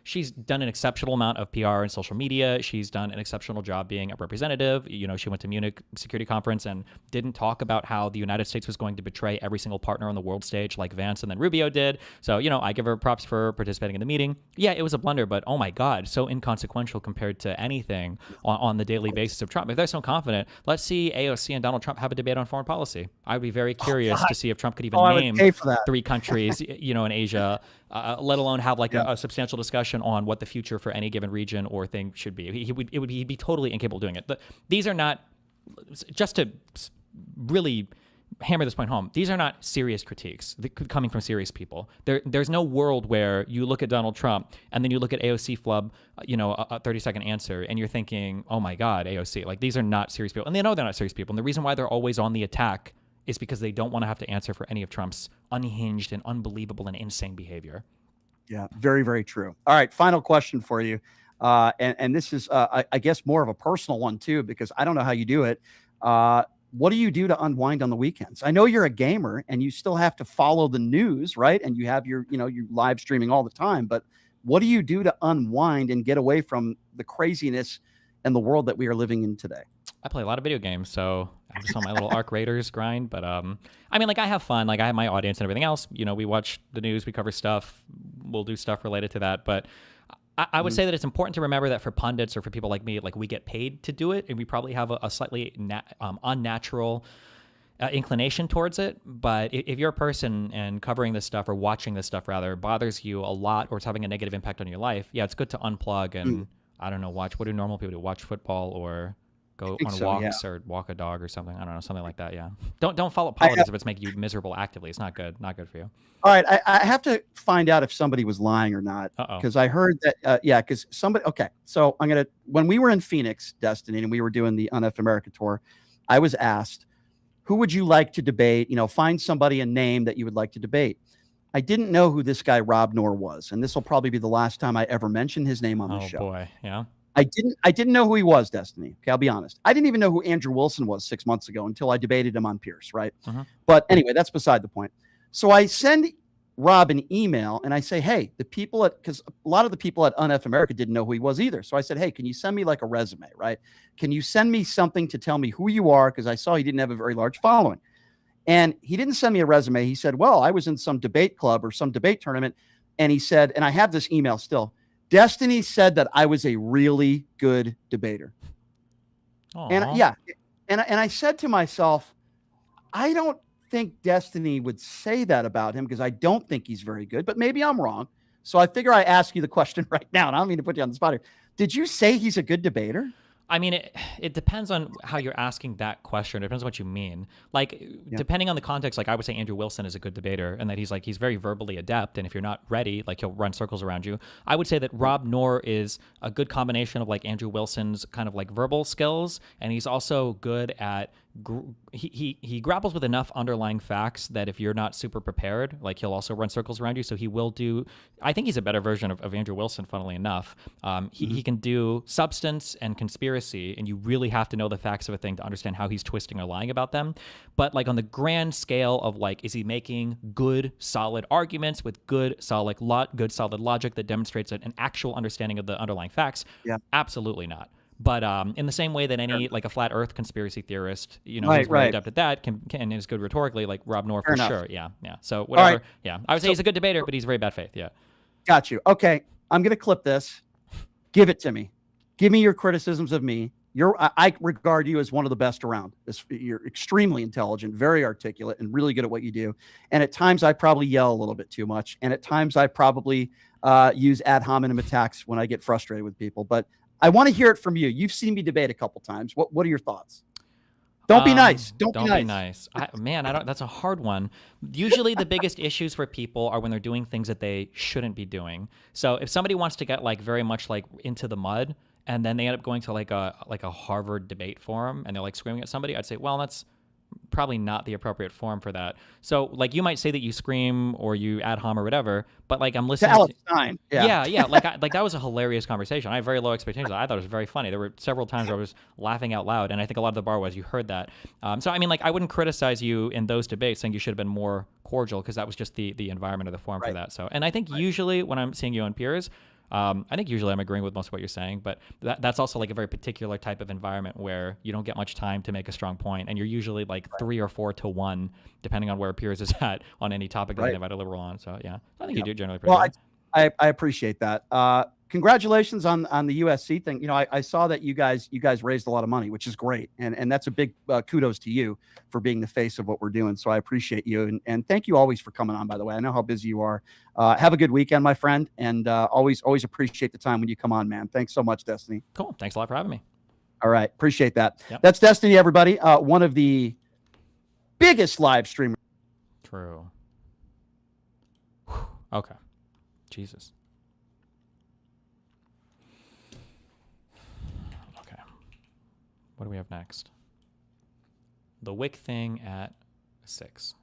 She's done an exceptional amount of PR and social media. She's done an exceptional job being a representative. She went to Munich Security Conference and didn't talk about how the United States was going to betray every single partner on the world stage like Vance and then Rubio did. So, I give her props for participating in the meeting. Yeah, it was a blunder, but oh my God, so inconsequential compared to anything on the daily basis of Trump. If they're so confident, let's see AOC and Donald Trump have a debate on foreign policy. I would be very curious to see if Trump could even name 3 countries, in Asia, let alone have like a substantial discussion on what the future for any given region or thing should be. He'd be totally incapable of doing it. These are not, just to really hammer this point home, these are not serious critiques coming from serious people. There's no world where you look at Donald Trump and then you look at AOC flub, a 30-second answer, and you're thinking, oh my God, AOC. Like, these are not serious people. And they know they're not serious people. And the reason why they're always on the attack is because they don't want to have to answer for any of Trump's unhinged and unbelievable and insane behavior. Yeah, very, very true. All right, final question for you. And this is, I guess, more of a personal one, too, because I don't know how you do it. What do you do to unwind on the weekends? I know you're a gamer and you still have to follow the news, right? And you have your live streaming all the time. But what do you do to unwind and get away from the craziness and the world that we are living in today? I play a lot of video games, so I'm just on my little Arc Raiders grind. But I have fun. Like, I have my audience and everything else. We watch the news, we cover stuff, we'll do stuff related to that. But I would say that it's important to remember that for pundits or for people like me, like, we get paid to do it, and we probably have a slightly unnatural inclination towards it. But if you're a person and covering this stuff or watching this stuff rather bothers you a lot, or it's having a negative impact on your life, yeah, it's good to unplug and I don't know, watch. What do normal people do? Watch football or go on walks or walk a dog or something. I don't know, something like that. Yeah. Don't follow politics if it's making you miserable actively. It's not good. Not good for you. All right. I have to find out if somebody was lying or not. Because I heard that, because somebody, okay. So when we were in Phoenix, Destiny, and we were doing the UNF America tour, I was asked, who would you like to debate? Find somebody, a name that you would like to debate. I didn't know who this guy, Rob Knorr, was. And this will probably be the last time I ever mention his name on the show. Oh boy. Yeah. I didn't know who he was, Destiny. Okay, I'll be honest. I didn't even know who Andrew Wilson was 6 months ago until I debated him on Pierce, right? But anyway, that's beside the point. So I send Rob an email and I say, hey, because a lot of the people at UNF America didn't know who he was either. So I said, hey, can you send me like a resume, right? Can you send me something to tell me who you are? Because I saw he didn't have a very large following. And he didn't send me a resume. He said, well, I was in some debate club or some debate tournament. And he said, and I have this email still, Destiny said that I was a really good debater. Aww. And I said to myself, I don't think Destiny would say that about him because I don't think he's very good, but maybe I'm wrong. So I figure I ask you the question right now, and I don't mean to put you on the spot here. Did you say he's a good debater? I mean, it depends on how you're asking that question. It depends on what you mean. Like, depending on the context, like, I would say Andrew Wilson is a good debater and that he's very verbally adept. And if you're not ready, like, he'll run circles around you. I would say that Rob Knorr is a good combination of like Andrew Wilson's kind of like verbal skills. And he's also good at, he grapples with enough underlying facts that if you're not super prepared, like, he'll also run circles around you. So he will do, I think he's a better version of Andrew Wilson, funnily enough. He can do substance and conspiracy, and you really have to know the facts of a thing to understand how he's twisting or lying about them. But like, on the grand scale of like, is he making good, solid arguments with good, solid logic that demonstrates an actual understanding of the underlying facts? Yeah. Absolutely not. But in the same way that any like a flat Earth conspiracy theorist, who's really adept at that can and is good rhetorically, like Rob Knorr for sure. Yeah. So whatever. Right. Yeah, I would say he's a good debater, but he's very bad faith. Yeah. Got you. Okay, I'm gonna clip this. Give it to me. Give me your criticisms of me. I regard you as one of the best around. You're extremely intelligent, very articulate, and really good at what you do. And at times I probably yell a little bit too much, and at times I probably use ad hominem attacks when I get frustrated with people. But I want to hear it from you. You've seen me debate a couple times. What are your thoughts? Don't be nice. Don't be nice. That's a hard one. Usually the biggest issues for people are when they're doing things that they shouldn't be doing. So if somebody wants to get like very much like into the mud and then they end up going to like a Harvard debate forum and they're like screaming at somebody, I'd say, well, that's probably not the appropriate forum for that. So like you might say that you scream or you ad hom or whatever, but like I'm listening to Stein. Yeah. Like like that was a hilarious conversation. I have very low expectations. I thought it was very funny. There were several times where I was laughing out loud, and I think a lot of the bar was you heard that. So I mean, like I wouldn't criticize you in those debates saying you should have been more cordial, because that was just the environment of the forum for that. So, and I think usually when I'm seeing you on peers, I think usually I'm agreeing with most of what you're saying, but that's also like a very particular type of environment where you don't get much time to make a strong point, and you're usually like 3 or 4 to 1, depending on where peers is at on any topic that they invite a liberal on. So yeah, I think you do generally pretty good. I appreciate that. Congratulations on the USC thing. You know, I saw that you guys raised a lot of money, which is great, and that's a big kudos to you for being the face of what we're doing. So I appreciate you, and thank you always for coming on. By the way, I know how busy you are. Have a good weekend, my friend, and always appreciate the time when you come on, man. Thanks so much, Destiny. Cool. Thanks a lot for having me. All right, appreciate that. Yep. That's Destiny, everybody. One of the biggest live streamers. True. Whew. Okay. Jesus. Okay. What do we have next? The Wick thing at 6.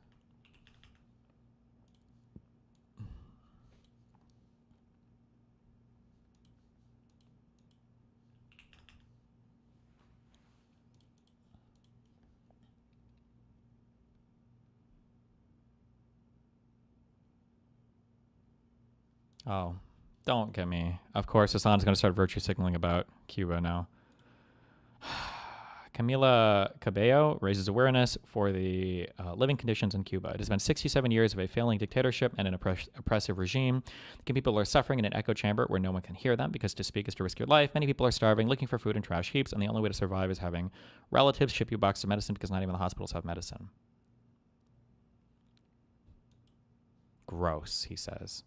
Oh, don't get me. Of course, Hassan's going to start virtue signaling about Cuba now. Camila Cabello raises awareness for the living conditions in Cuba. It has been 67 years of a failing dictatorship and an oppressive regime. The people are suffering in an echo chamber where no one can hear them, because to speak is to risk your life. Many people are starving, looking for food in trash heaps, and the only way to survive is having relatives ship you boxes of medicine, because not even the hospitals have medicine. Gross, he says.